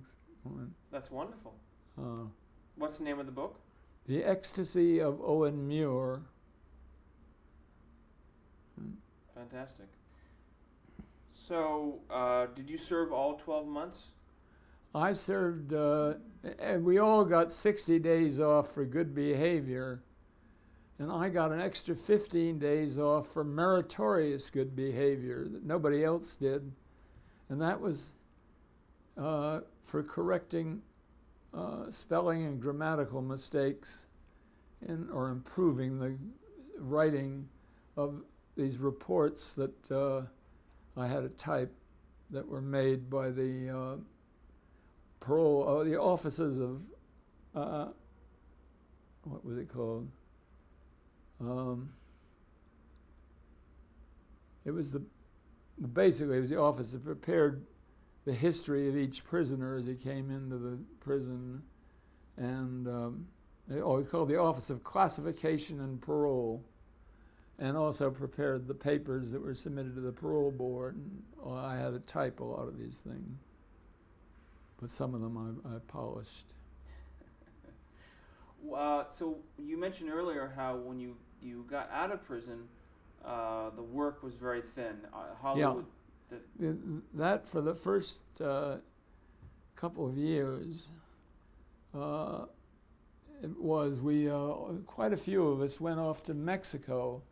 That's wonderful. What's the name of the book? The Ecstasy of Owen Muir. Fantastic. So, did you serve all 12 months? I served, and we all got 60 days off for good behavior, and I got an extra 15 days off for meritorious good behavior that nobody else did, and that was for correcting spelling and grammatical mistakes or improving the writing of these reports that I had to type that were made by the parole, the offices of, what was it called? Basically it was the office that prepared the history of each prisoner as he came into the prison, and it's called the Office of Classification and Parole, and also prepared the papers that were submitted to the parole board. And I had to type a lot of these things, but some of them I polished. So you mentioned earlier how when you got out of prison, the work was very thin. Hollywood. Yeah. That for the first couple of years, it was quite a few of us went off to Mexico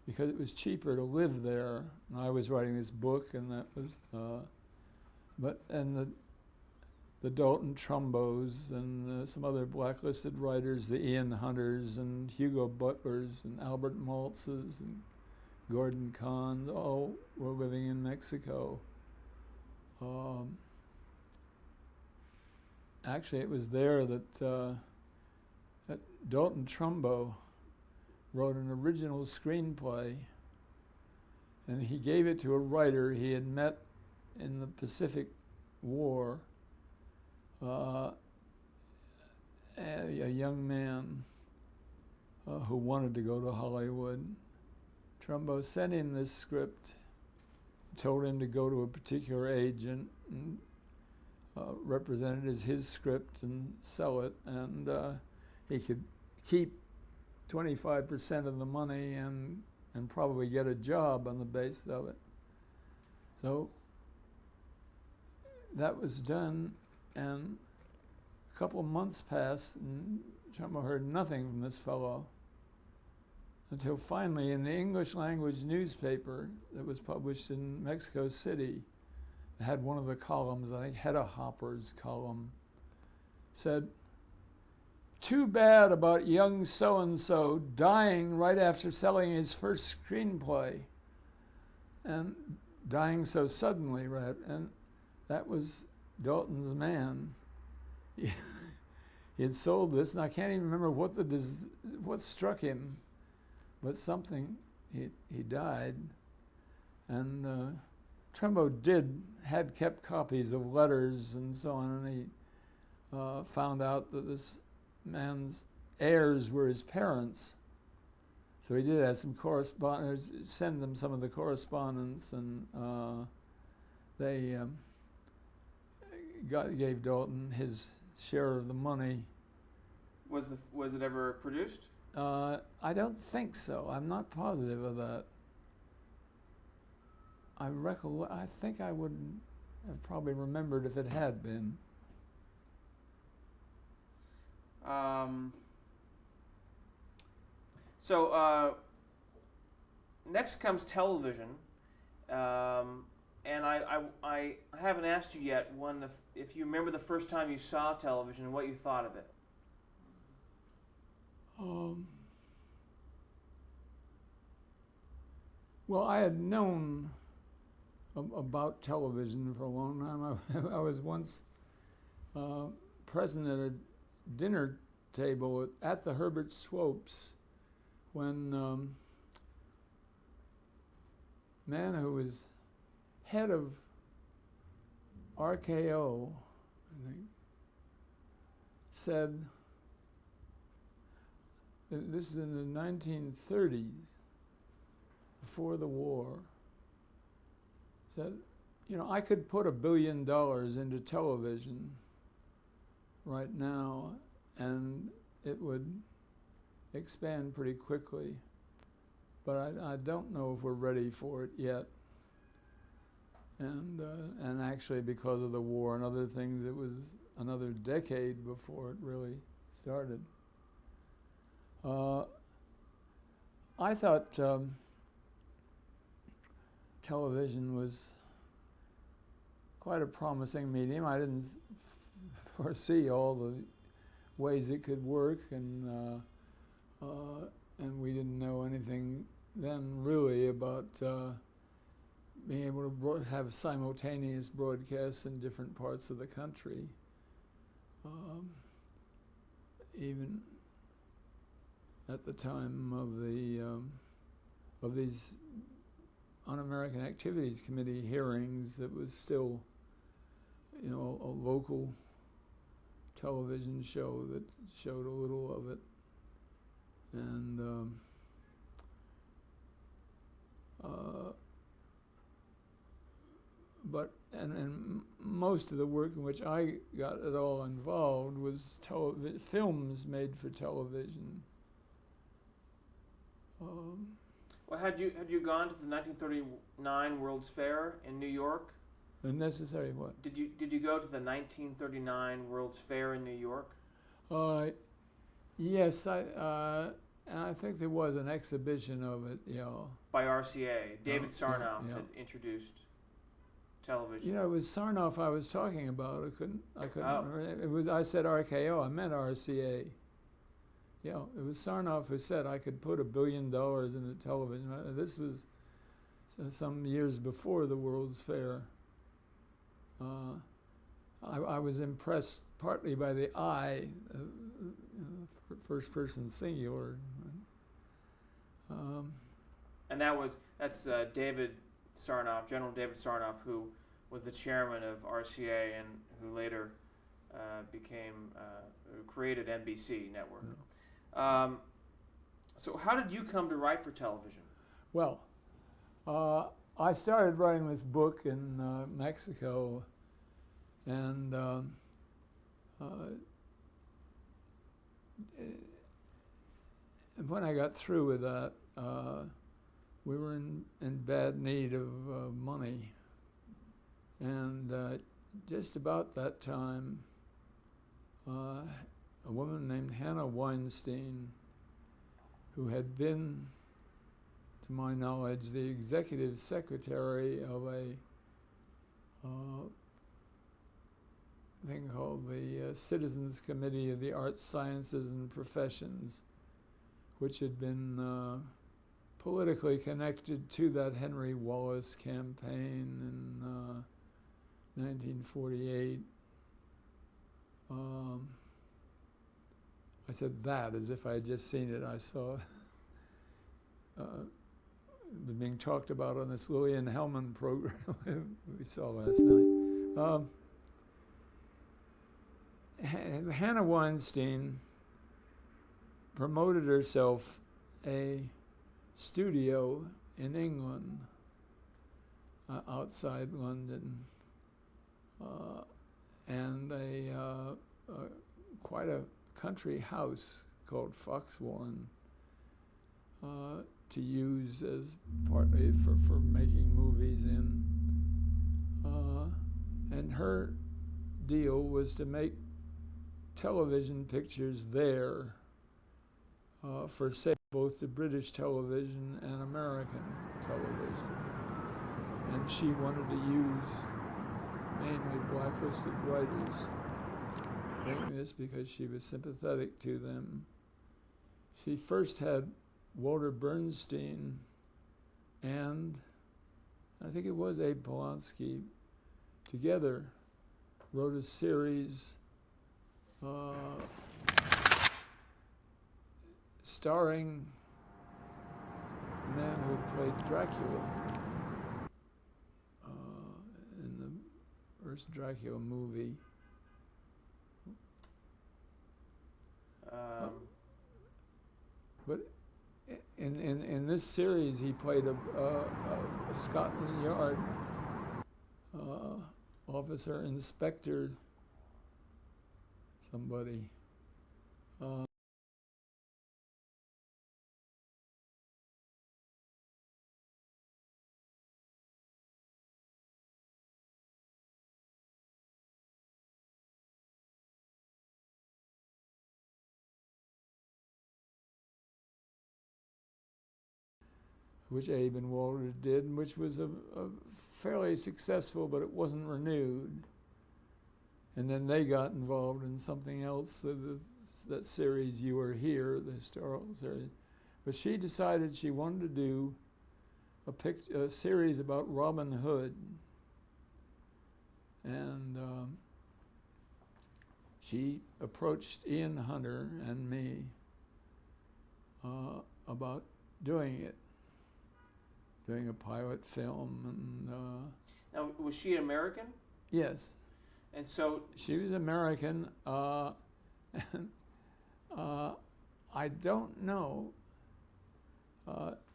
because it was cheaper to live there. And I was writing this book, and that was, the Dalton Trumbos and some other blacklisted writers, the Ian Hunters and Hugo Butlers and Albert Maltzes and Gordon Kahn, all were living in Mexico. Actually, it was there that Dalton Trumbo wrote an original screenplay, and he gave it to a writer he had met in the Pacific War, a young man who wanted to go to Hollywood. Trumbo sent him this script, told him to go to a particular agent and represent it as his script and sell it, and he could keep 25% of the money and probably get a job on the basis of it. So that was done, and a couple of months passed, and Trumbo heard nothing from this fellow until finally in the English language newspaper that was published in Mexico City, it had one of the columns, I think Hedda Hopper's column, said, "Too bad about young so-and-so dying right after selling his first screenplay." And dying so suddenly, right? And that was Dalton's man. He had sold this, and I can't even remember what struck him, but something, he died. And Trumbo had kept copies of letters and so on, and he found out that this man's heirs were his parents. So he did have some correspondence, send them some of the correspondence, and they gave Dalton his share of the money. Was it ever produced? I don't think so. I'm not positive of that. I think I would have probably remembered if it had been. So next comes television, and I haven't asked you yet if you remember the first time you saw television and what you thought of it. Well, I had known about television for a long time. I was once present at a dinner table at the Herbert Swopes when man who was head of RKO, I think, said, this is in the 1930s, before the war, said, I could put $1 billion into television right now and it would expand pretty quickly, but I don't know if we're ready for it yet. And actually, because of the war and other things, it was another decade before it really started. I thought television was quite a promising medium. I didn't foresee all the ways it could work, and we didn't know anything then really about being able to have simultaneous broadcasts in different parts of the country. Even at the time of these Un-American Activities Committee hearings, it was still, a local television show that showed a little of it, and and most of the work in which I got at all involved was films made for television. Well, had you gone to the 1939 World's Fair in New York? Necessary what? Did you go to the 1939 World's Fair in New York? Yes, and I think there was an exhibition of it. By RCA, David Sarnoff yeah. had introduced television. It was Sarnoff I was talking about. I couldn't. Oh. Remember. It was. I said RKO. I meant RCA. Yeah, it was Sarnoff who said I could put $1 billion into television. This was some years before the World's Fair. I was impressed partly by the I, first person singular. And that's David Sarnoff, General David Sarnoff, who was the chairman of RCA and who later created NBC network. Yeah. So how did you come to write for television? Well, I started writing this book in Mexico, and when I got through with that, we were in bad need of money. And just about that time, a woman named Hannah Weinstein, who had been, to my knowledge, the executive secretary of a thing called the Citizens Committee of the Arts, Sciences, and Professions, which had been politically connected to that Henry Wallace campaign in 1948. I said that as if I had just seen it. I saw it being talked about on this Lillian Hellman program we saw last night. Hannah Weinstein promoted herself a studio in England, outside London, and quite a country house called Foxwarren to use as partly for making movies in. And her deal was to make television pictures there for sale both to British television and American television. And she wanted to use mainly blacklisted writers doing this because she was sympathetic to them. She first had Walter Bernstein and I think it was Abe Polonsky together wrote a series starring the man who played Dracula in the first Dracula movie. But in this series, he played a Scotland Yard officer, inspector, somebody. Which Abe and Walter did, which was a fairly successful, but it wasn't renewed. And then they got involved in something else, that series You Were Here, the historical series. But she decided she wanted to do a series about Robin Hood. And she approached Ian Hunter and me about doing it. Doing a pilot film, and Now, was she American? yes, And so she was American, and I don't know.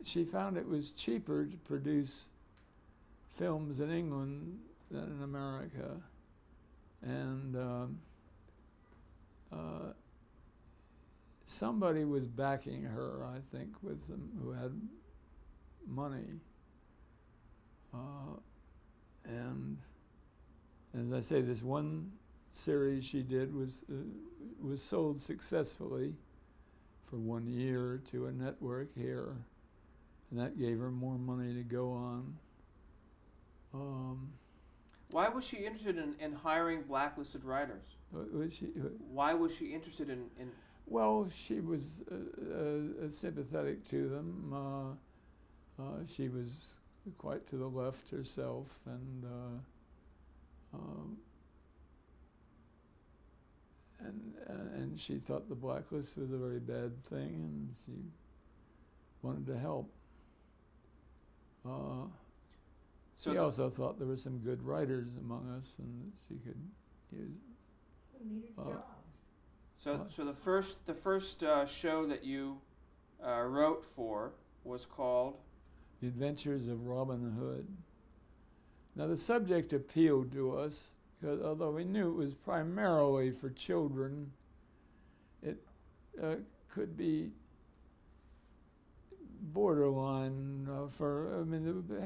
She found it was cheaper to produce films in England than in America, and somebody was backing her, I think, with some who had money, and as I say, this one series she did was sold successfully for 1 year to a network here, and that gave her more money to go on. why was she interested in hiring blacklisted writers? Was she? Why was she interested in Well, she was sympathetic to them. She was quite to the left herself, and she thought the blacklist was a very bad thing, and she wanted to help. So She the- also thought there were some good writers among us, and that she could use. Who needed jobs? So the first show that you wrote for was called The Adventures of Robin Hood. Now the subject appealed to us, because although we knew it was primarily for children, it could be borderline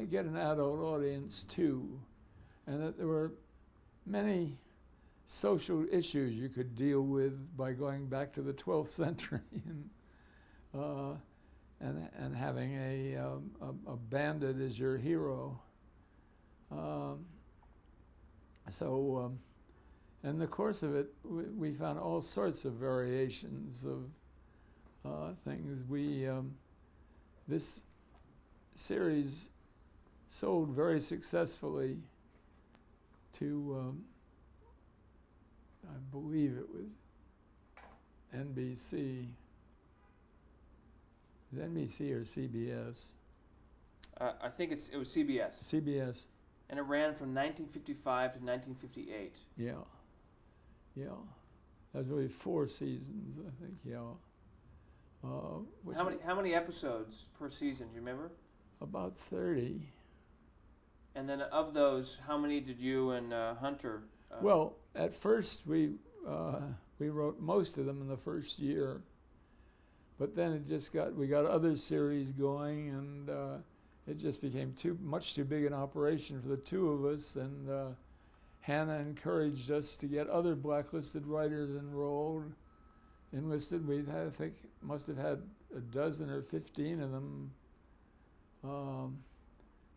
get an adult audience too, and that there were many social issues you could deal with by going back to the 12th century and having a bandit as your hero. In the course of it, we found all sorts of variations of things. This series sold very successfully to, I believe it was NBC. Was it NBC or CBS? I think it was CBS, CBS. and it ran from 1955 to 1958. Yeah. That was really 4 seasons, I think. Yeah. which How many episodes per season? Do you remember? about 30. And then of those, how many did you and Hunter? Well, at first we wrote most of them in the first year, but then we got other series going, and it just became much too big an operation for the two of us. And Hannah encouraged us to get other blacklisted writers enlisted. We I think must have had a dozen or 15 of them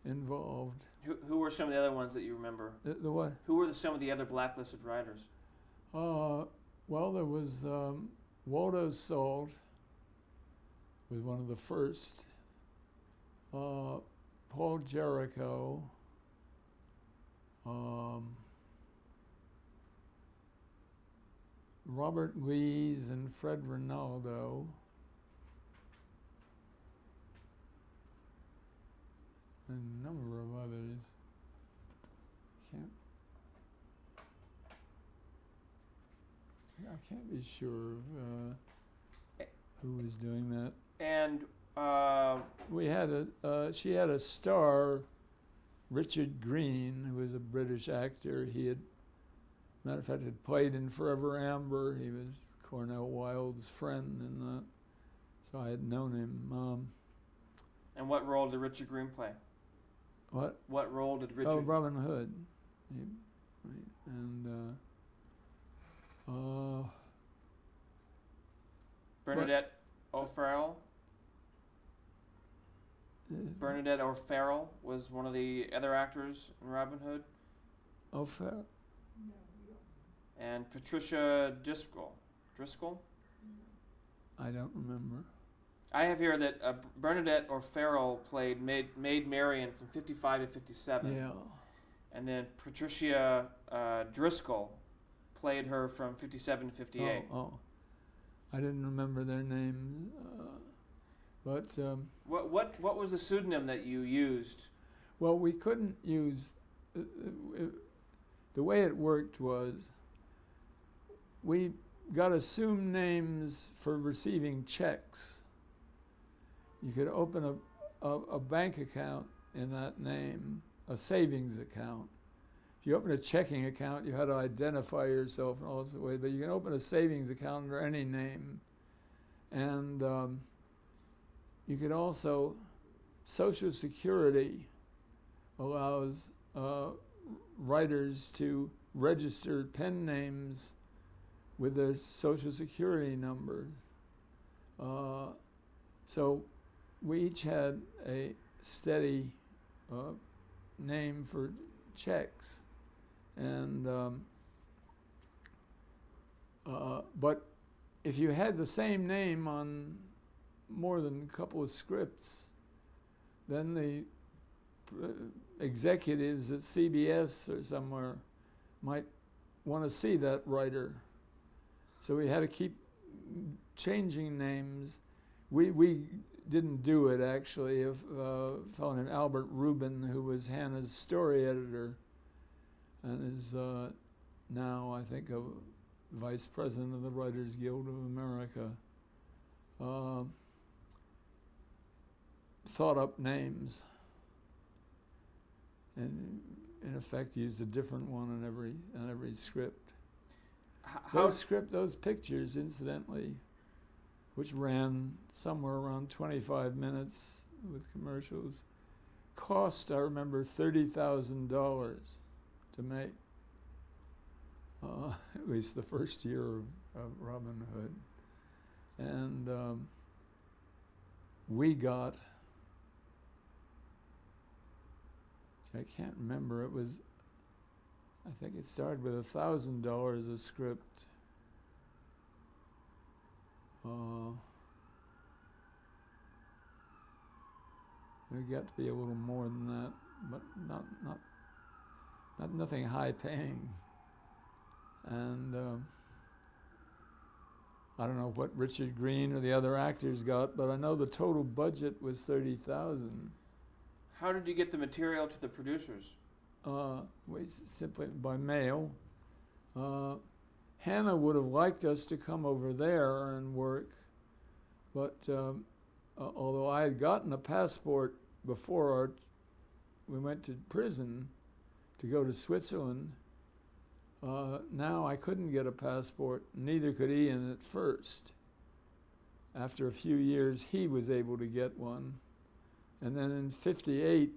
involved. Who were some of the other ones that you remember? The what? Who were some of the other blacklisted writers? Well, there was Waldo Salt was one of the first. Paul Jericho. Robert Lees and Fred Ronaldo. And a number of others. I can't be sure of who was doing that. And We had she had a star, Richard Green, who was a British actor. He had, matter of fact, had played in Forever Amber. He was Cornell Wilde's friend in that, so I had known him. and what role did Richard Green play? What? What role did Richard? Oh, Robin Hood. Bernadette O'Farrell. Bernadette O'Farrell was one of the other actors in Robin Hood. O'Farrell. And Patricia Driscoll. Driscoll? I don't remember. I have here that Bernadette O'Farrell played Maid Marian from 55 to 57. Yeah. And then Patricia Driscoll played her from 57 to 58. Oh. I didn't remember their names. But What was the pseudonym that you used? well, we couldn't use. The way it worked was we got assumed names for receiving checks. You could open a bank account in that name, a savings account. If you open a checking account, you had to identify yourself in all sorts of ways, but you can open a savings account under any name. And you could also, Social Security allows writers to register pen names with their Social Security numbers. So we each had a steady name for checks. And but if you had the same name on more than a couple of scripts, then the executives at CBS or somewhere might want to see that writer. So we had to keep changing names. We didn't do it, actually. A fellow named Albert Rubin, who was Hannah's story editor and is now, I think, a vice president of the Writers Guild of America, thought up names and, in effect, used a different one on every script. Those pictures, incidentally, which ran somewhere around 25 minutes with commercials, cost, I remember, $30,000 to make, at least the first year of Robin Hood. And we got, I can't remember, it was, I think it started with $1,000 a script. It got to be a little more than that, but nothing high paying. And I don't know what Richard Green or the other actors got, but I know the total budget was $30,000. How did you get the material to the producers? We simply by mail. Hannah would have liked us to come over there and work, But although I had gotten a passport before we went to prison to go to Switzerland, now I couldn't get a passport. Neither could Ian at first. After a few years, he was able to get one. And then in '58,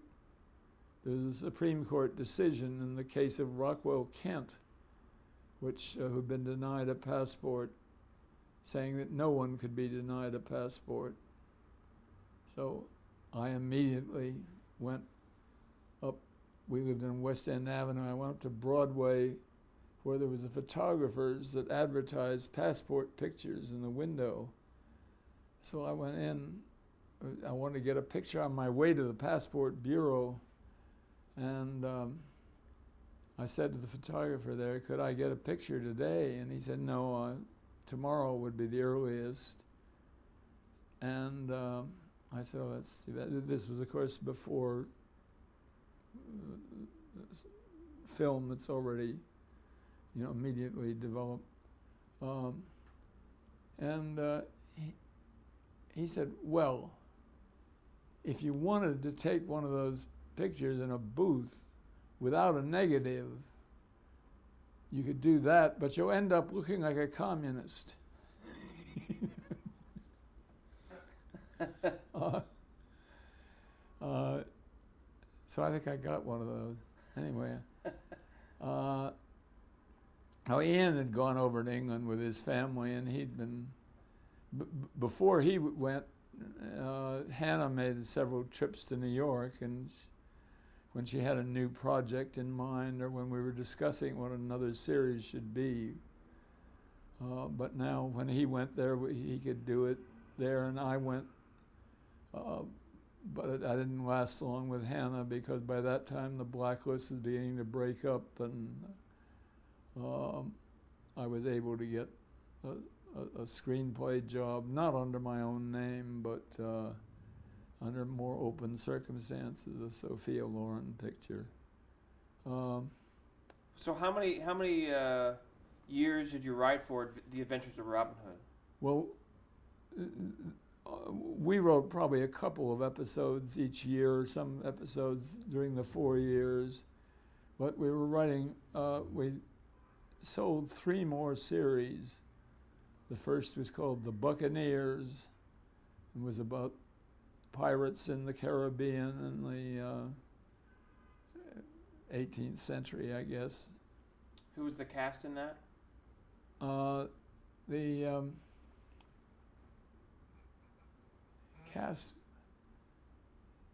there was a Supreme Court decision in the case of Rockwell Kent, who'd been denied a passport, saying that no one could be denied a passport. So I immediately went up. We lived in West End Avenue. I went up to Broadway, where there was a photographers that advertised passport pictures in the window. So I went in. I wanted to get a picture on my way to the passport bureau, and I said to the photographer there, "Could I get a picture today?" And he said, "No, tomorrow would be the earliest." And I said, "Oh, that's too bad." This was, of course, before film that's already, immediately developed. He said, "Well, if you wanted to take one of those pictures in a booth without a negative, you could do that, but you'll end up looking like a communist." So I think I got one of those. Anyway, Ian had gone over to England with his family, and he'd been, before he went, Hannah made several trips to New York, and when she had a new project in mind, or when we were discussing what another series should be. But now when he went there, he could do it there, and I went, but I didn't last long with Hannah, because by that time the blacklist was beginning to break up, and I was able to get a screenplay job, not under my own name, but under more open circumstances, a Sophia Loren picture. So how many years did you write for The Adventures of Robin Hood? Well, we wrote probably a couple of episodes each year, some episodes during the 4 years, but we were writing, we sold 3 more series. The first was called The Buccaneers, and was about pirates in the Caribbean in the 18th century, I guess. Who was the cast in that? The cast,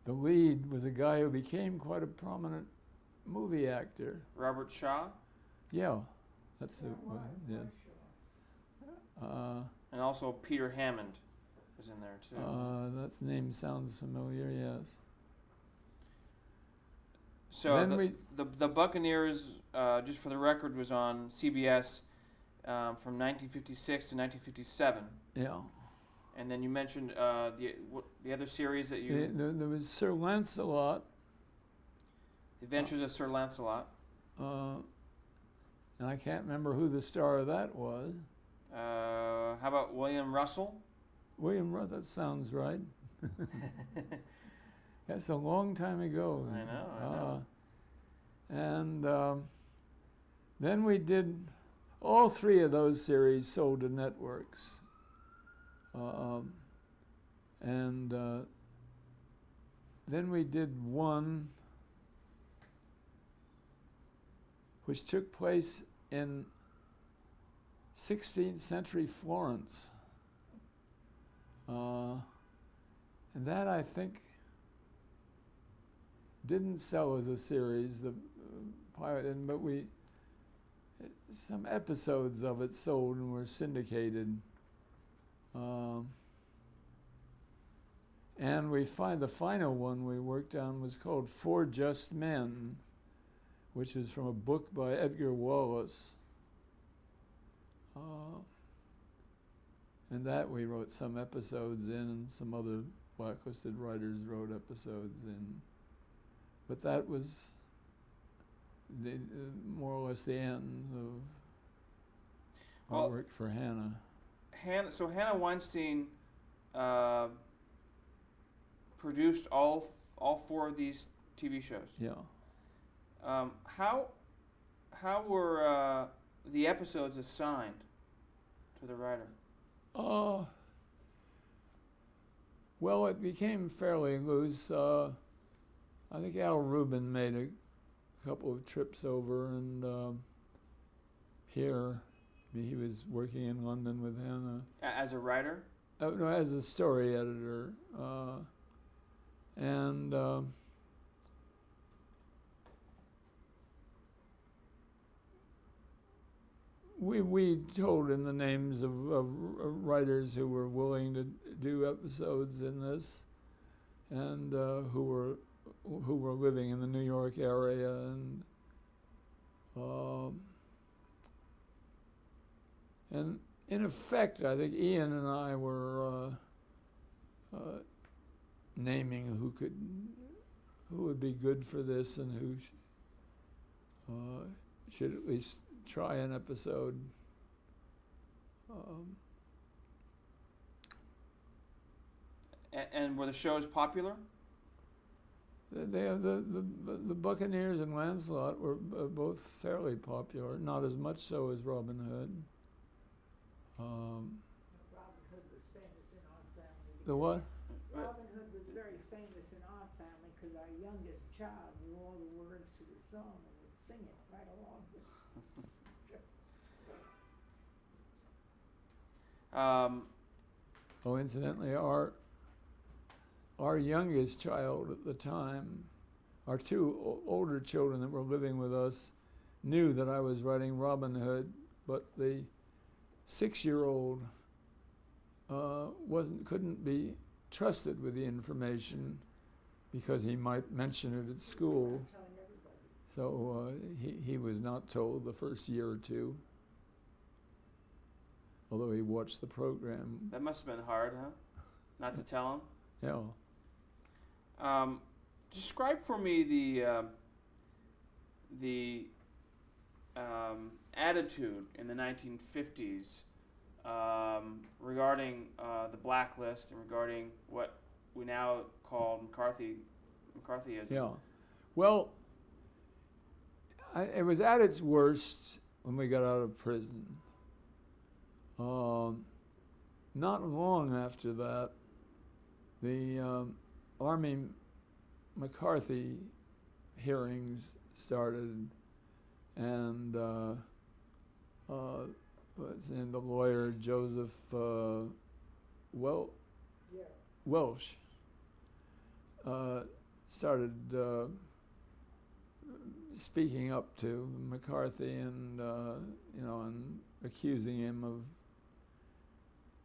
the lead was a guy who became quite a prominent movie actor. Robert Shaw? Yeah, that's it. Yes. And also Peter Hammond was in there too. That name sounds familiar, yes. So Then the Buccaneers, just for the record, was on CBS from 1956 to 1957. Yeah. And then you mentioned the other series that you... There was Sir Lancelot. The Adventures of Sir Lancelot. And I can't remember who the star of that was. How about William Russell? William Russell, that sounds right. That's a long time ago. I know. And then we did, all 3 of those series sold to networks. And then we did one which took place in 16th century Florence. And that, I think, didn't sell as a series, the pilot, but some episodes of it sold and were syndicated. And the final one we worked on was called For Just Men, which is from a book by Edgar Wallace. And that we wrote some episodes in, and some other blacklisted writers wrote episodes in. But that was more or less the end of our work for Hannah. So Hannah Weinstein produced all four of these TV shows. Yeah. How were the episodes assigned to the writer? Well, it became fairly loose. I think Al Rubin made a couple of trips over, and here he was working in London with Hannah. As a writer? No, as a story editor. And we told him the names of writers who were willing to do episodes in this, and who were living in the New York area, and in effect, I think Ian and I were naming who would be good for this and who should at least try an episode. And were the shows popular? The Buccaneers and Lancelot were both fairly popular, not as much so as Robin Hood. Robin Hood was famous in our family. The what? Robin Hood was very famous in our family because our youngest child knew all the words to the song and would sing it right along with Incidentally, our youngest child at the time, our two older children that were living with us, knew that I was writing Robin Hood, but the 6-year-old couldn't be trusted with the information because he might mention it at school. So he was not told the first year or two, although he watched the program. That must have been hard, huh? Not to tell him? Yeah. Describe for me the attitude in the 1950s regarding the blacklist and regarding what we now call McCarthyism. Yeah. Well, it was at its worst when we got out of prison. Not long after that, the Army McCarthy hearings started, and what's in the lawyer Joseph Welsh started speaking up to McCarthy and and accusing him of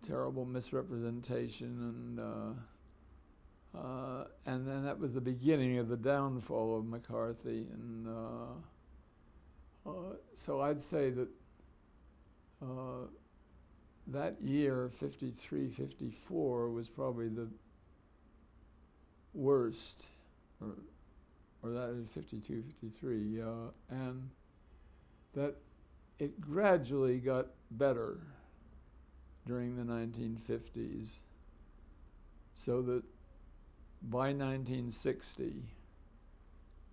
terrible misrepresentation, and then that was the beginning of the downfall of McCarthy, and so I'd say that that year, 53, 54, was probably the worst, or that is 52, 53, and that it gradually got better during the 1950s, so that by 1960,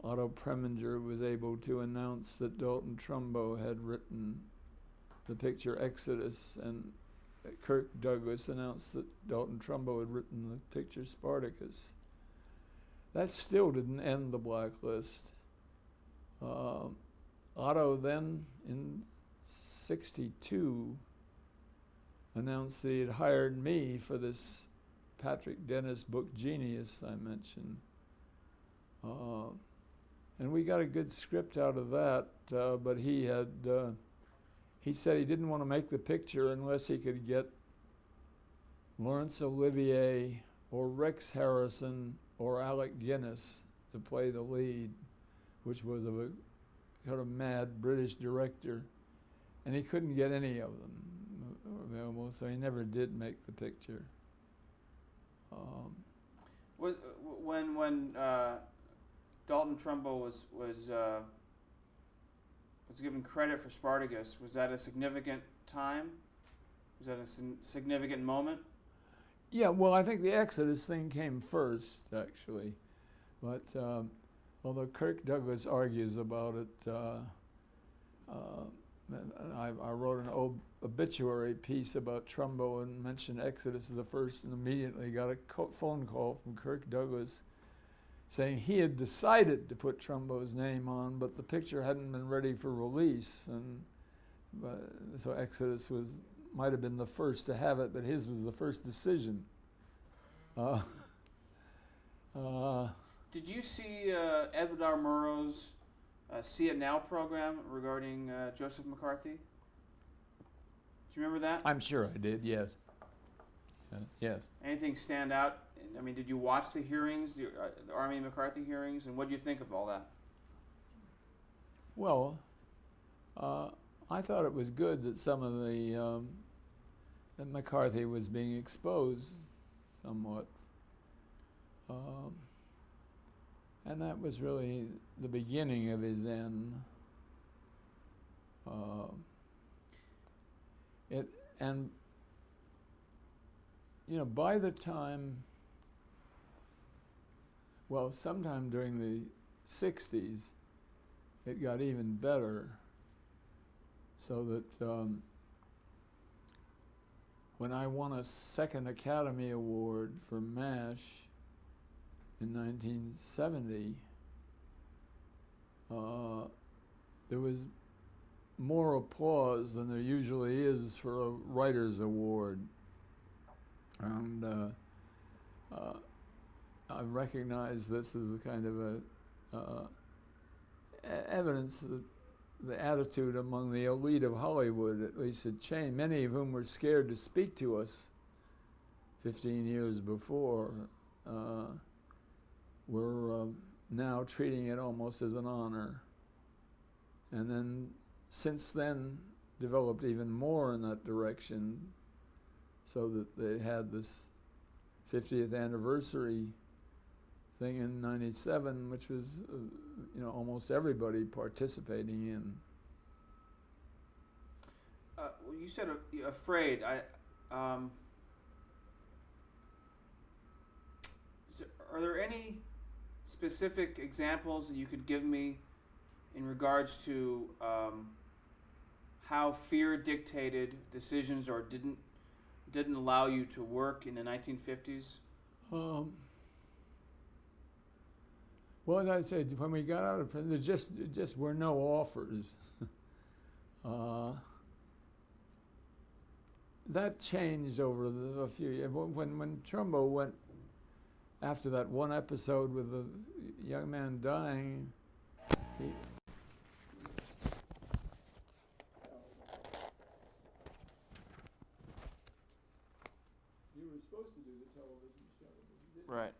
Otto Preminger was able to announce that Dalton Trumbo had written the picture Exodus, and Kirk Douglas announced that Dalton Trumbo had written the picture Spartacus. That still didn't end the blacklist. Otto then, in 62, announced that he had hired me for this Patrick Dennis book Genius I mentioned. And we got a good script out of that, but he said he didn't want to make the picture unless he could get Laurence Olivier or Rex Harrison or Alec Guinness to play the lead, which was of a kind of mad British director. And he couldn't get any of them available, so he never did make the picture. When Dalton Trumbo was given credit for Spartacus, was that a significant time? Was that a significant moment? Yeah, well, I think the Exodus thing came first, actually. But although Kirk Douglas argues about it, I wrote an obituary piece about Trumbo and mentioned Exodus as the first, and immediately got a phone call from Kirk Douglas saying he had decided to put Trumbo's name on, but the picture hadn't been ready for release, and so Exodus might have been the first to have it, but his was the first decision. Did you see Edward R. Murrow's See It Now program regarding Joseph McCarthy? Do you remember that? I'm sure I did, yes. Yes. Anything stand out? I mean, did you watch the hearings, the Army McCarthy hearings, and what did you think of all that? Well, I thought it was good that some of that McCarthy was being exposed somewhat. And that was really the beginning of his end. By the time, sometime during the 60s, it got even better, so that when I won a second Academy Award for MASH in 1970, there was more applause than there usually is for a writer's award. And I recognize this as a kind of evidence that the attitude among the elite of Hollywood, at least, had changed. Many of whom were scared to speak to us 15 years before, were now treating it almost as an honor. And then, since then, developed even more in that direction, so that they had this 50th anniversary thing in '97, which was, almost everybody participating in. Well, you said afraid. Are there any specific examples that you could give me in regards to how fear dictated decisions or didn't allow you to work in the 1950s? Well, as I said, when we got out of prison, there just were no offers. That changed over a few years. When Trumbo went, after that one episode with the young man dying, you were supposed to do the television show, but you didn't. Right.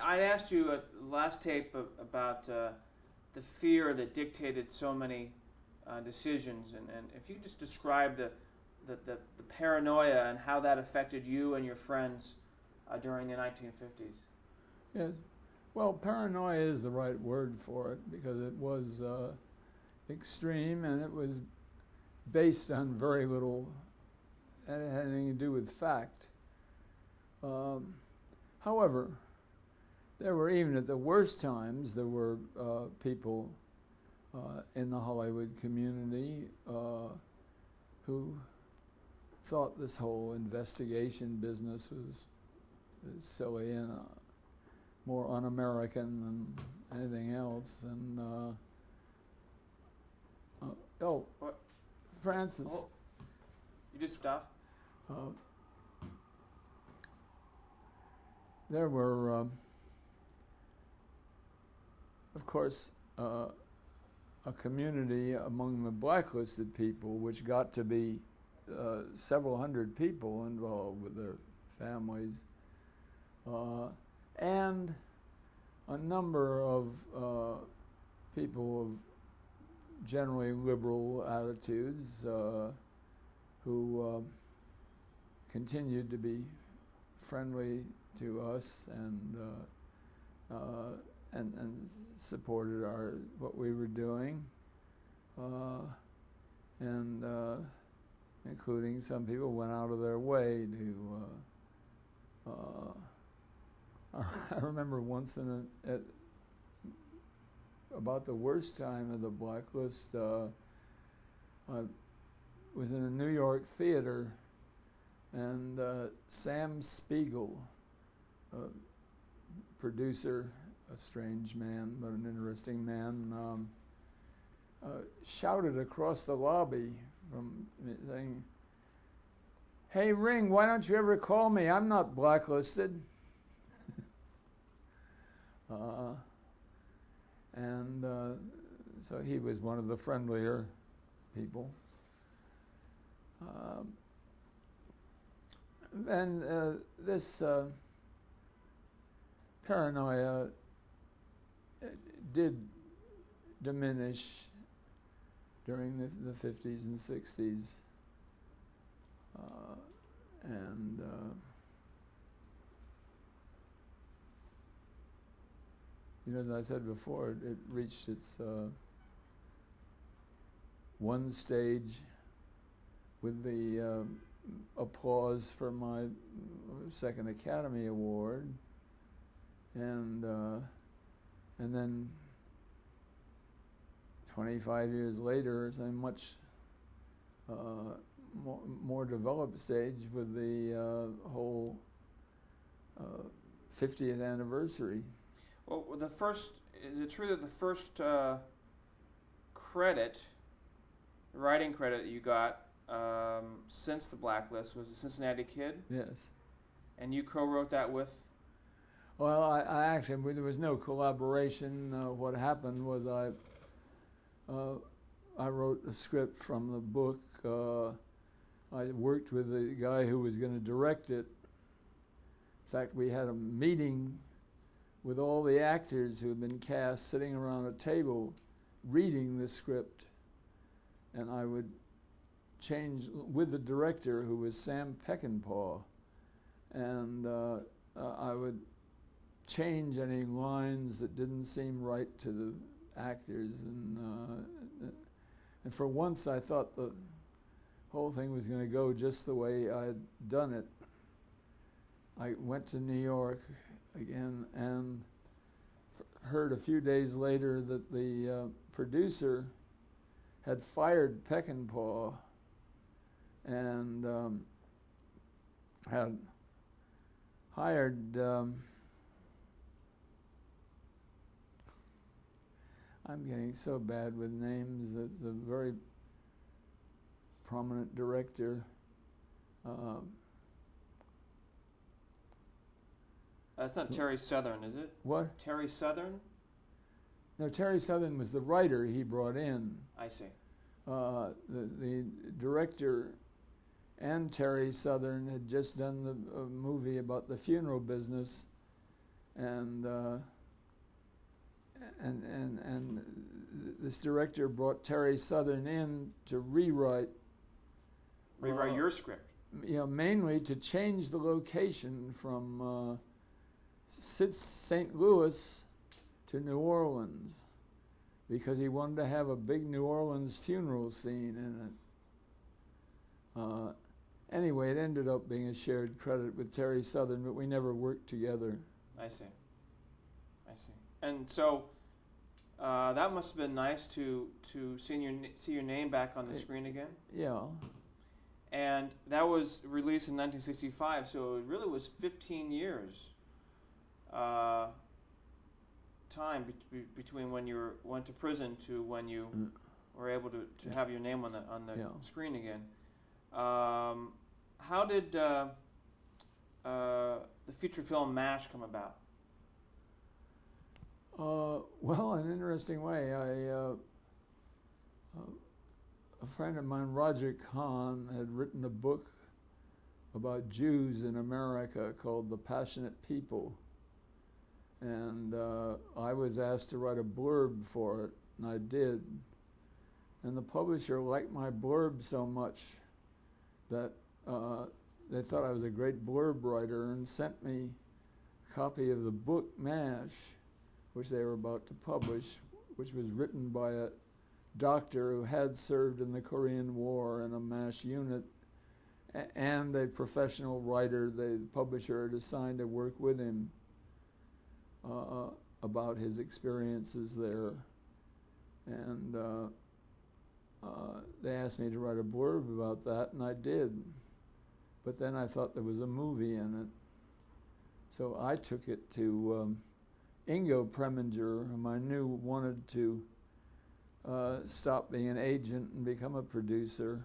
I asked you at the last tape about the fear that dictated so many decisions, and if you just describe the paranoia and how that affected you and your friends during the 1950s. Yes. Well, paranoia is the right word for it, because it was extreme, and it was based on very little anything to do with fact. However, there were, even at the worst times, there were people in the Hollywood community who thought this whole investigation business was silly and more un-American than anything else. And Francis. Oh, you just stopped? There were, of course, a community among the blacklisted people, which got to be several hundred people involved with their families, and a number of people of generally liberal attitudes who continued to be friendly to us and supported what we were doing. and including some people went out of their way to. I remember once at about the worst time of the blacklist. I was in a New York theater, and Sam Spiegel, producer, a strange man but an interesting man, shouted across the lobby from saying, "Hey Ring, why don't you ever call me? I'm not blacklisted." So he was one of the friendlier people. Then this paranoia did diminish during the 50s and 60s. As I said before, it reached its one stage with the applause for my second Academy Award, and then 25 years later, it's a much more developed stage with the whole 50th anniversary. Well, is it true that the first writing credit you got since the blacklist was the Cincinnati Kid? Yes. And you co-wrote that with? Well, I actually, there was no collaboration. What happened was I wrote a script from the book. I worked with the guy who was going to direct it. In fact, we had a meeting with all the actors who had been cast sitting around a table reading the script. And I would change with the director, who was Sam Peckinpah, and I would change any lines that didn't seem right to the actors. And for once I thought the whole thing was going to go just the way I had done it. I went to New York again and heard a few days later that the producer had fired Peckinpah and had hired I'm getting so bad with names. It's a very prominent director. That's not Terry Southern, is it? What? Terry Southern? No, Terry Southern was the writer he brought in. I see. The director and Terry Southern had just done a movie about the funeral business, and this director brought Terry Southern in to rewrite your script. Mainly to change the location from St. Louis to New Orleans, because he wanted to have a big New Orleans funeral scene in it. Anyway, it ended up being a shared credit with Terry Southern, but we never worked together. I see. And so that must have been nice to see your name back on the screen again. Yeah. And that was released in 1965, so it really was 15 years time between when you went to prison to when you were able to have your name on the screen again. How did the feature film MASH come about? Well, in an interesting way. A friend of mine, Roger Kahn, had written a book about Jews in America called The Passionate People. And I was asked to write a blurb for it, and I did. And the publisher liked my blurb so much that they thought I was a great blurb writer and sent me a copy of the book MASH, which they were about to publish, which was written by a doctor who had served in the Korean War in a MASH unit, and a professional writer. The publisher had assigned to work with him about his experiences there. And they asked me to write a blurb about that, and I did. But then I thought there was a movie in it. So I took it to Ingo Preminger, whom I knew wanted to stop being an agent and become a producer.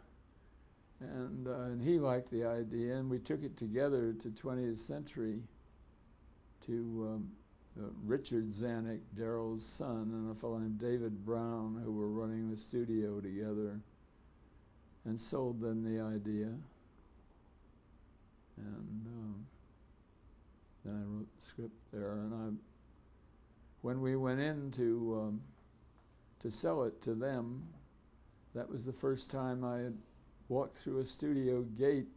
And he liked the idea, and we took it together to 20th Century to Richard Zanuck, Daryl's son, and a fellow named David Brown, who were running the studio together, and sold them the idea. And then I wrote the script there, and when we went in to sell it to them, that was the first time I had walked through a studio gate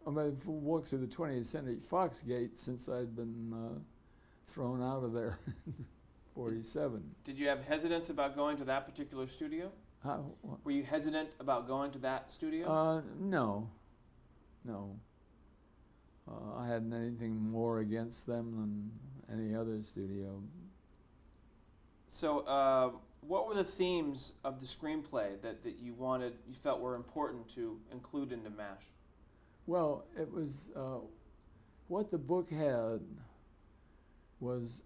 I've walked through the 20th Century Fox gate since I'd been thrown out of there in 47. Did you have hesitance about going to that particular studio? Were you hesitant about going to that studio? No. I hadn't anything more against them than any other studio. So, what were the themes of the screenplay that you felt were important to include into MASH? Well, it was what the book had was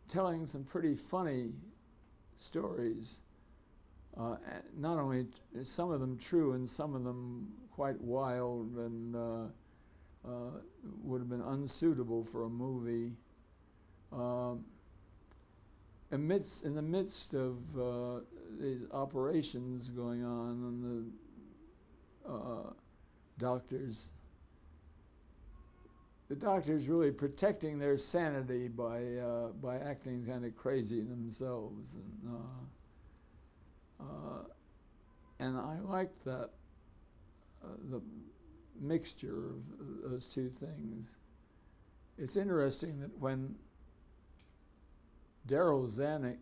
telling some pretty funny stories. Not only some of them true and some of them quite wild and would have been unsuitable for a movie. In the midst of these operations going on, and the doctors really protecting their sanity by acting kind of crazy themselves, and I liked that the mixture of those two things. It's interesting that when Daryl Zanuck,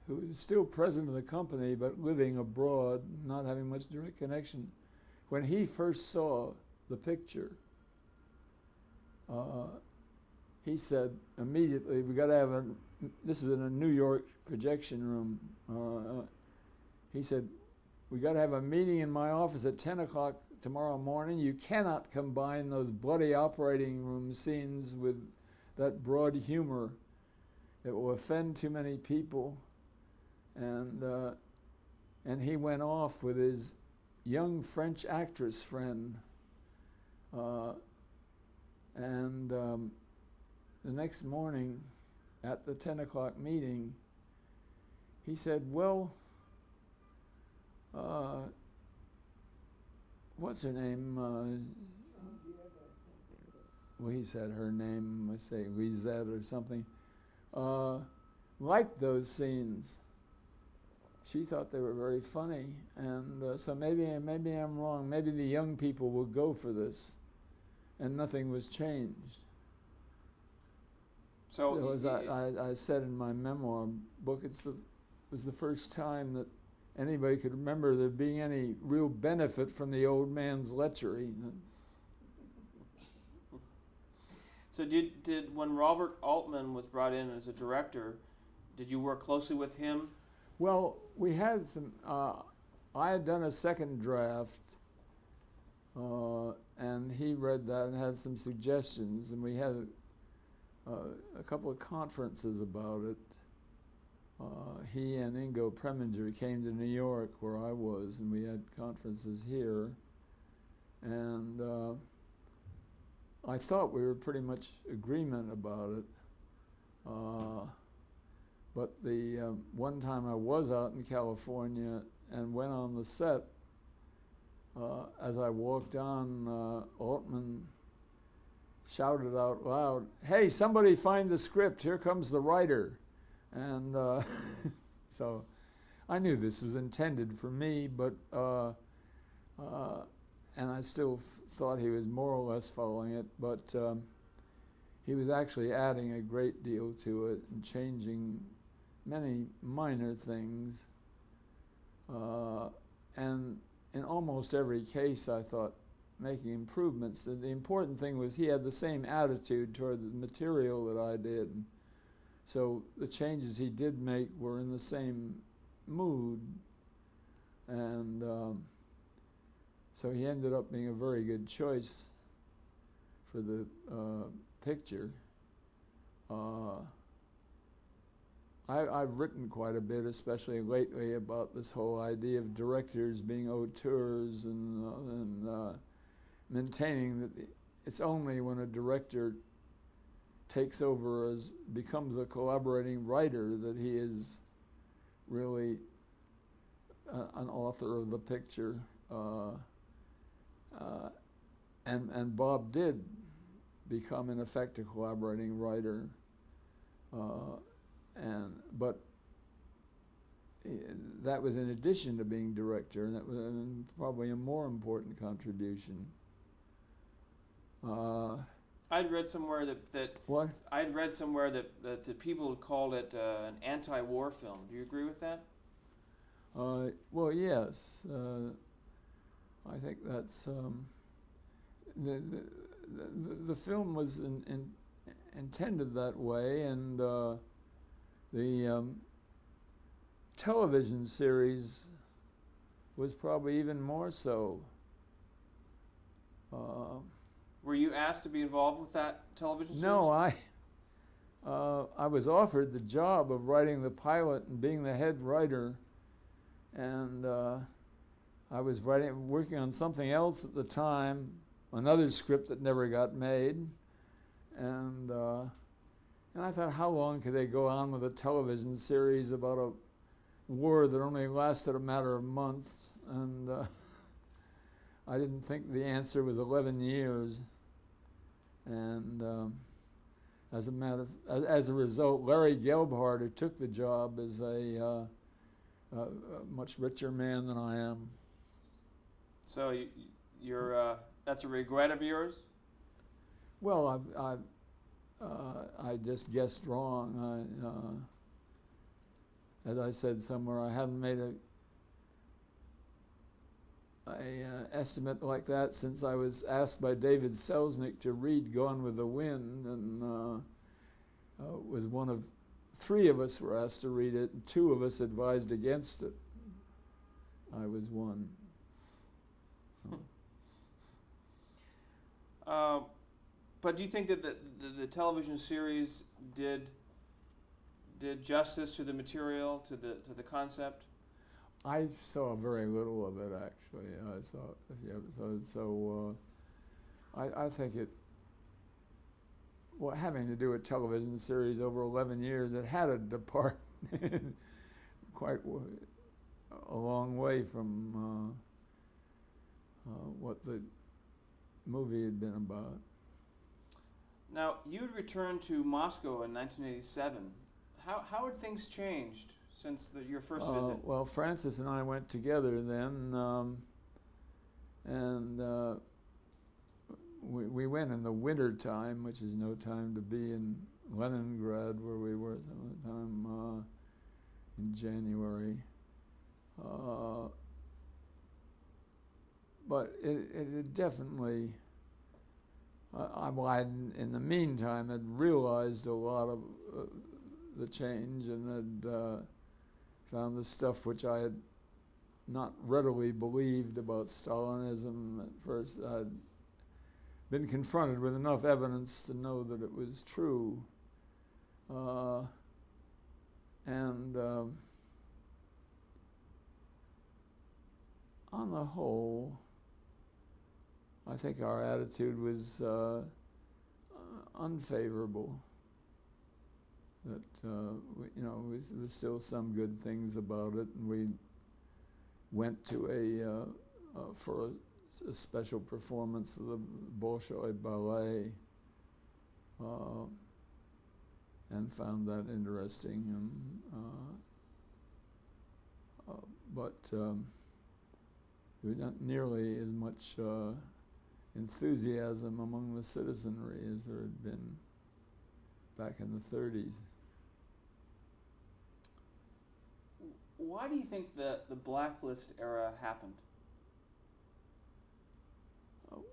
who is still president of the company but living abroad, not having much direct connection, when he first saw the picture, he said immediately, "We got to have this is in a New York projection room. He said, "We got to have a meeting in my office at 10 o'clock tomorrow morning. You cannot combine those bloody operating room scenes with that broad humor. It will offend too many people." And he went off with his young French actress friend. The next morning at the 10 o'clock meeting, he said, "Well, what's her name?" Well, he said her name, let's say Lisette or something. Liked those scenes. She thought they were very funny, and so maybe I'm wrong. Maybe the young people will go for this, and nothing was changed. So as I said in my memoir book, it was the first time that anybody could remember there being any real benefit from the old man's lechery. So did when Robert Altman was brought in as a director, did you work closely with him? Well, we had some. I had done a second draft, and he read that and had some suggestions, and we had a couple of conferences about it. He and Ingo Preminger came to New York, where I was, and we had conferences here. And I thought we were pretty much agreement about it. But the one time I was out in California and went on the set, as I walked on, Altman shouted out loud, "Hey, somebody find the script, here comes the writer." And so I knew this was intended for me, but and I still thought he was more or less following it, but he was actually adding a great deal to it and changing many minor things. And in almost every case, I thought, making improvements. The important thing was he had the same attitude toward the material that I did. So the changes he did make were in the same mood. And so he ended up being a very good choice for the picture. I've written quite a bit, especially lately, about this whole idea of directors being auteurs and maintaining that it's only when a director takes over becomes a collaborating writer that he is really an author of the picture. And Bob did become, in effect, a collaborating writer. But that was in addition to being director, and that was probably a more important contribution. I'd read somewhere that What? I'd read somewhere that the people had called it an anti-war film. Do you agree with that? Well, yes. I think that's the film was intended that way, and the television series was probably even more so. Were you asked to be involved with that television series? No, I was offered the job of writing the pilot and being the head writer, and I was working on something else at the time, another script that never got made, and I thought, how long could they go on with a television series about a war that only lasted a matter of months? And I didn't think the answer was 11 years. And as a result, Larry Gelbhardt, who took the job, is a much richer man than I am. So you're that's a regret of yours? Well, I just guessed wrong. As I said somewhere, I hadn't made a estimate like that since I was asked by David Selznick to read Gone with the Wind, and was one of 3 of us were asked to read it, and 2 of us advised against it. I was one. But do you think that the television series did justice to the material, to the concept? I saw very little of it, actually. I saw a few episodes, so I think it. Well, having to do a television series over 11 years, it had to depart quite a long way from what the movie had been about. Now, you had returned to Moscow in 1987. How had things changed since your first visit? Well, Francis and I went together then, and we went in the winter time, which is no time to be in Leningrad, where we were some of the time in January. But it had definitely. In the meantime, had realized a lot of the change, and had found the stuff which I had not readily believed about Stalinism at first. I'd been confronted with enough evidence to know that it was true. And on the whole, I think our attitude was unfavorable. That there was still some good things about it, and we went to for a special performance of the Bolshoi Ballet, and found that interesting. But there was not nearly as much enthusiasm among the citizenry as there had been back in the 30s. Why do you think the blacklist era happened?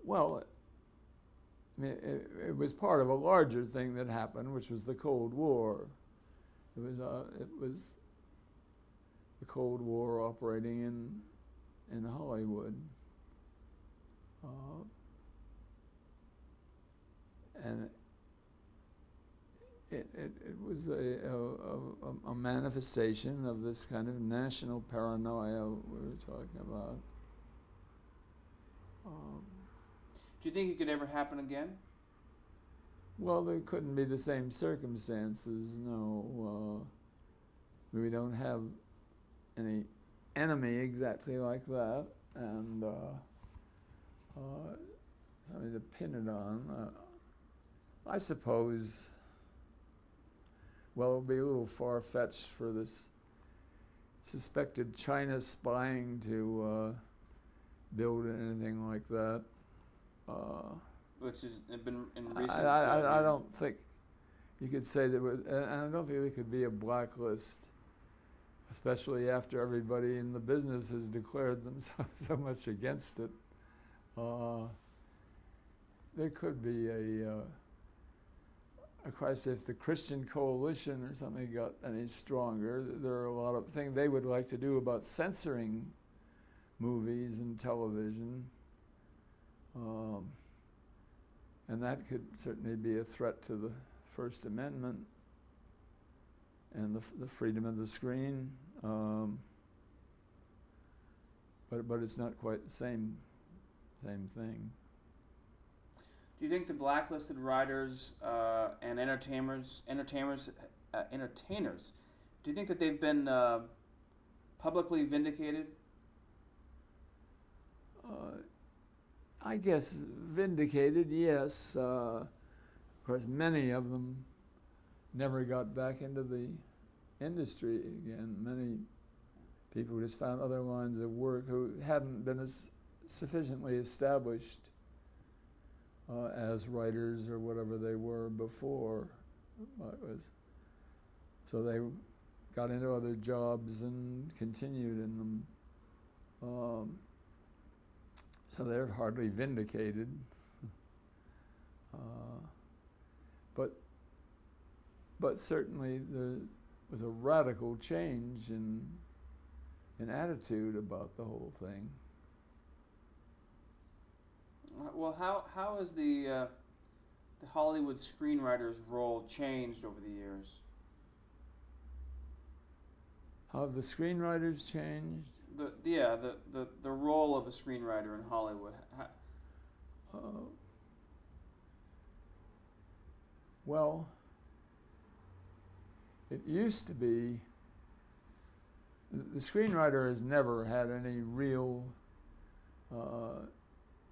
Well, I mean, it was part of a larger thing that happened, which was the Cold War. It was the Cold War operating in Hollywood, and it was a manifestation of this kind of national paranoia we were talking about. Do you think it could ever happen again? Well, there couldn't be the same circumstances, no. We don't have any enemy exactly like that, and something to pin it on. I suppose, well, it would be a little far-fetched for this suspected China spying to build anything like that. Which has been in recent I years. don't think you could say that, and I don't think there could be a blacklist, especially after everybody in the business has declared themselves so much against it. There could be a crisis if the Christian coalition or something got any stronger. There are a lot of things they would like to do about censoring movies and television. And that could certainly be a threat to the First Amendment and the freedom of the screen. But it's not quite the same thing. Do you think the blacklisted writers and entertainers, do you think that they've been publicly vindicated? I guess vindicated, yes. Of course, many of them never got back into the industry again. Many people just found other lines of work who hadn't been as sufficiently established as writers or whatever they were before. So they got into other jobs and continued in them. So they're hardly vindicated. But certainly there was a radical change in attitude about the whole thing. Well, how has the Hollywood screenwriter's role changed over the years? How have the screenwriters changed? The role of a screenwriter in Hollywood. Well, it used to be the screenwriter has never had any real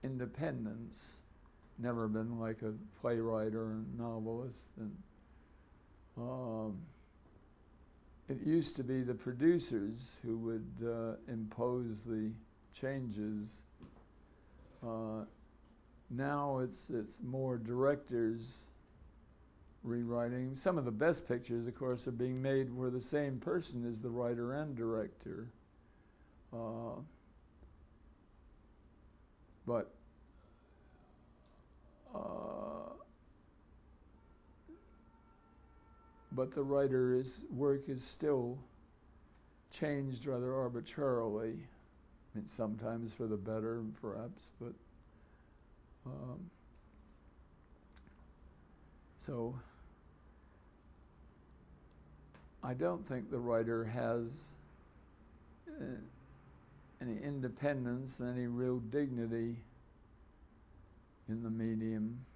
independence. Never been like a playwright or a novelist, and it used to be the producers who would impose the changes. Now it's more directors rewriting. Some of the best pictures, of course, are being made where the same person is the writer and director. But the writer's work is still changed rather arbitrarily. I mean, sometimes for the better, perhaps, but so I don't think the writer has any independence, any real dignity in the medium.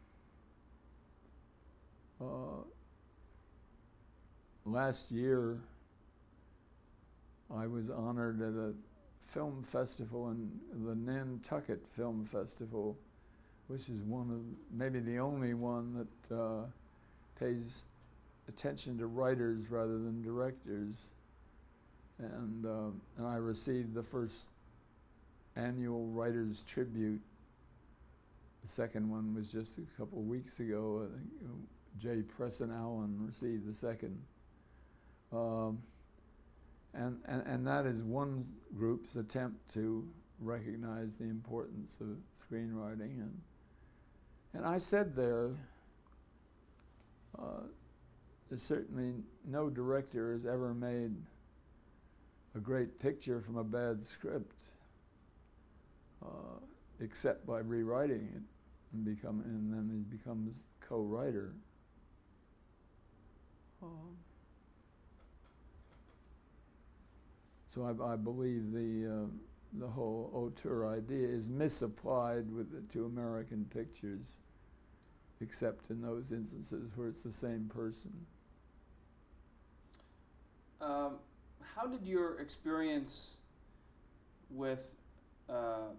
Last year, I was honored at a film festival, the Nantucket Film Festival, which is one of maybe the only one that pays attention to writers rather than directors. And I received the first annual Writers Tribute. The second one was just a couple of weeks ago, I think, J. Preston Allen received the second. And that is one group's attempt to recognize the importance of screenwriting. And I said there, there's certainly no director has ever made a great picture from a bad script, except by rewriting it and then he becomes co-writer. So I believe the whole auteur idea is misapplied to American pictures, except in those instances where it's the same person. How did your experience with the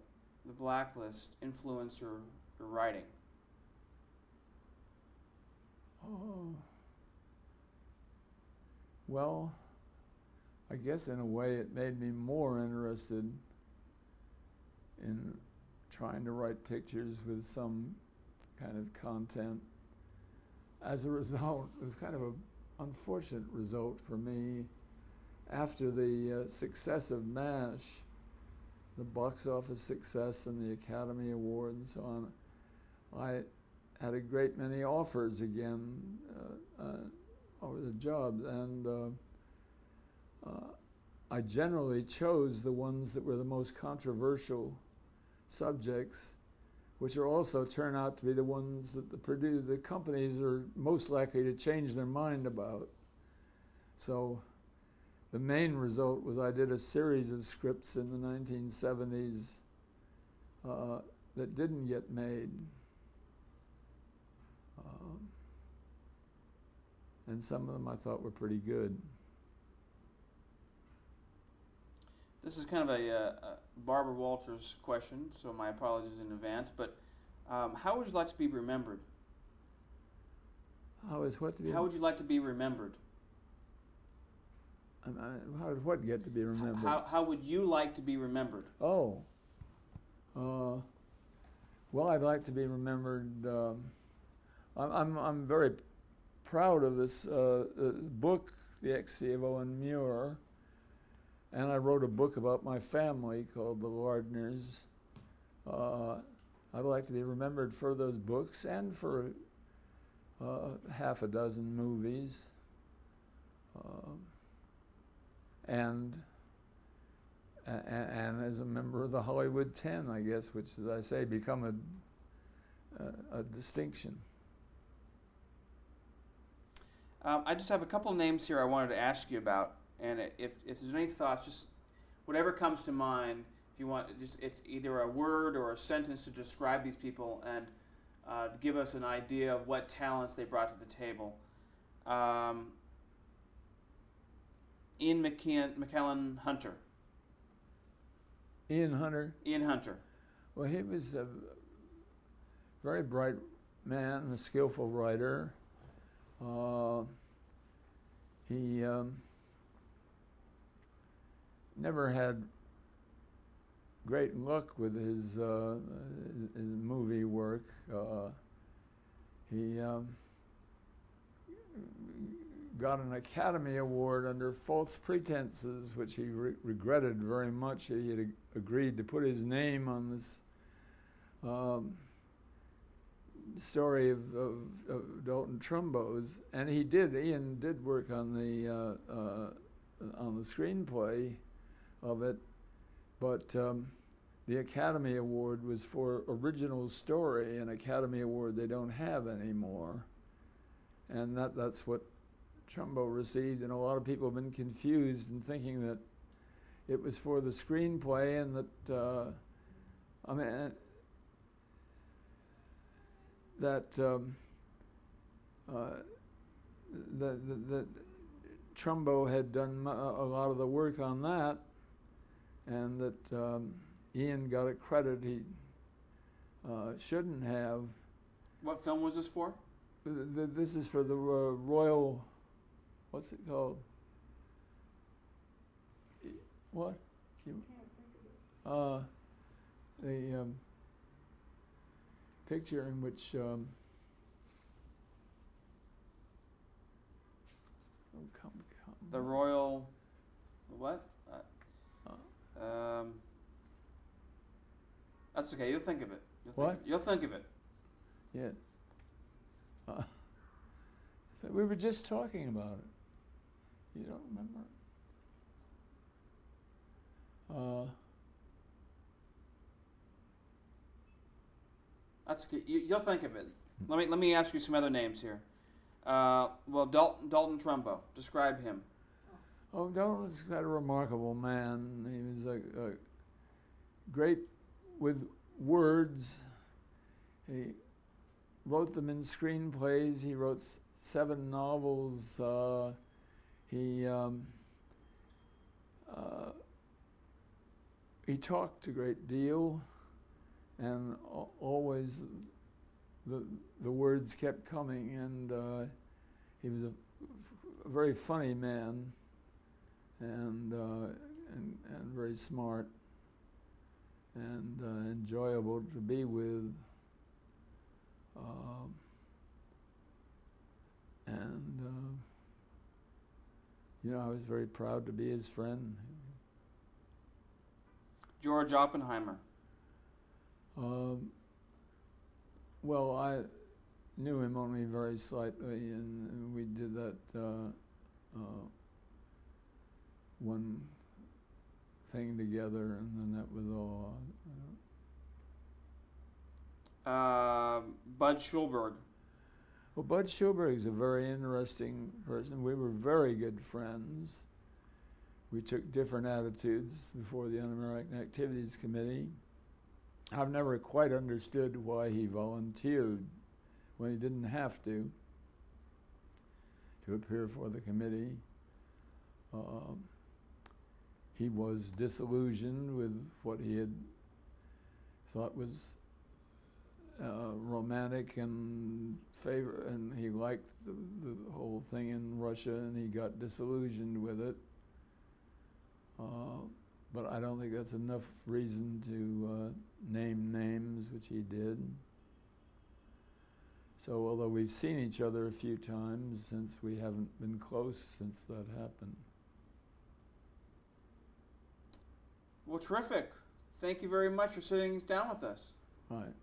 blacklist influence your writing? Well, I guess in a way it made me more interested in trying to write pictures with some kind of content. As a result, it was kind of an unfortunate result for me. After the success of MASH, the box office success and the Academy Award and so on, I had a great many offers again over the job, and I generally chose the ones that were the most controversial subjects, which are also turn out to be the ones that the companies are most likely to change their mind about. So the main result was I did a series of scripts in the 1970s that didn't get made. And some of them I thought were pretty good. This is kind of a Barbara Walters question, so my apologies in advance, but how would you like to be remembered? How would you like to be remembered? How did what get to be remembered? How would you like to be remembered? Oh. Well, I'd like to be remembered. I'm very proud of this book, The Ecstasy of Owen Muir, and I wrote a book about my family called The Lardners. I'd like to be remembered for those books and for half a dozen movies. And as a member of the Hollywood 10, I guess, which, as I say, become a distinction. I just have a couple names here I wanted to ask you about, and if there's any thoughts, just whatever comes to mind. If you want, it's either a word or a sentence to describe these people and give us an idea of what talents they brought to the table. Ian McKellen Hunter. Ian Hunter? Ian Hunter. Well, he was a very bright man, a skillful writer. He never had great luck with his movie work. He got an Academy Award under false pretenses, which he regretted very much. He had agreed to put his name on this story of Dalton Trumbo's, and he did. Ian did work on the screenplay of it, but the Academy Award was for original story, an Academy Award they don't have anymore, and that's what Trumbo received. And a lot of people have been confused in thinking that it was for the screenplay, and that that Trumbo had done a lot of the work on that, and that Ian got a credit he shouldn't have. What film was this for? This is for the Royal, what's it called? What? The picture in which come. The Royal, what? That's okay. You'll think of it. You'll think of it. Yeah. We were just talking about it. You don't remember? That's okay. You'll think of it. Let me ask you some other names here. Well, Dalton Trumbo. Describe him. Oh, Dalton's got a remarkable man. He was a great with words. He wrote them in screenplays. He wrote 7 novels. He talked a great deal, and always the words kept coming. And he was a very funny man, and very smart, and enjoyable to be with. I was very proud to be his friend. George Oppenheimer. Well, I knew him only very slightly, and we did that one thing together, and then that was all. Bud Schulberg. Well, Bud Schulberg is a very interesting person. We were very good friends. We took different attitudes before the Un-American Activities Committee. I've never quite understood why he volunteered when he didn't have to appear for the committee. He was disillusioned with what he had thought was romantic and and he liked the whole thing in Russia, and he got disillusioned with it. But I don't think that's enough reason to name names, which he did. So although we've seen each other a few times, since we haven't been close since that happened. Well, terrific. Thank you very much for sitting down with us. Right.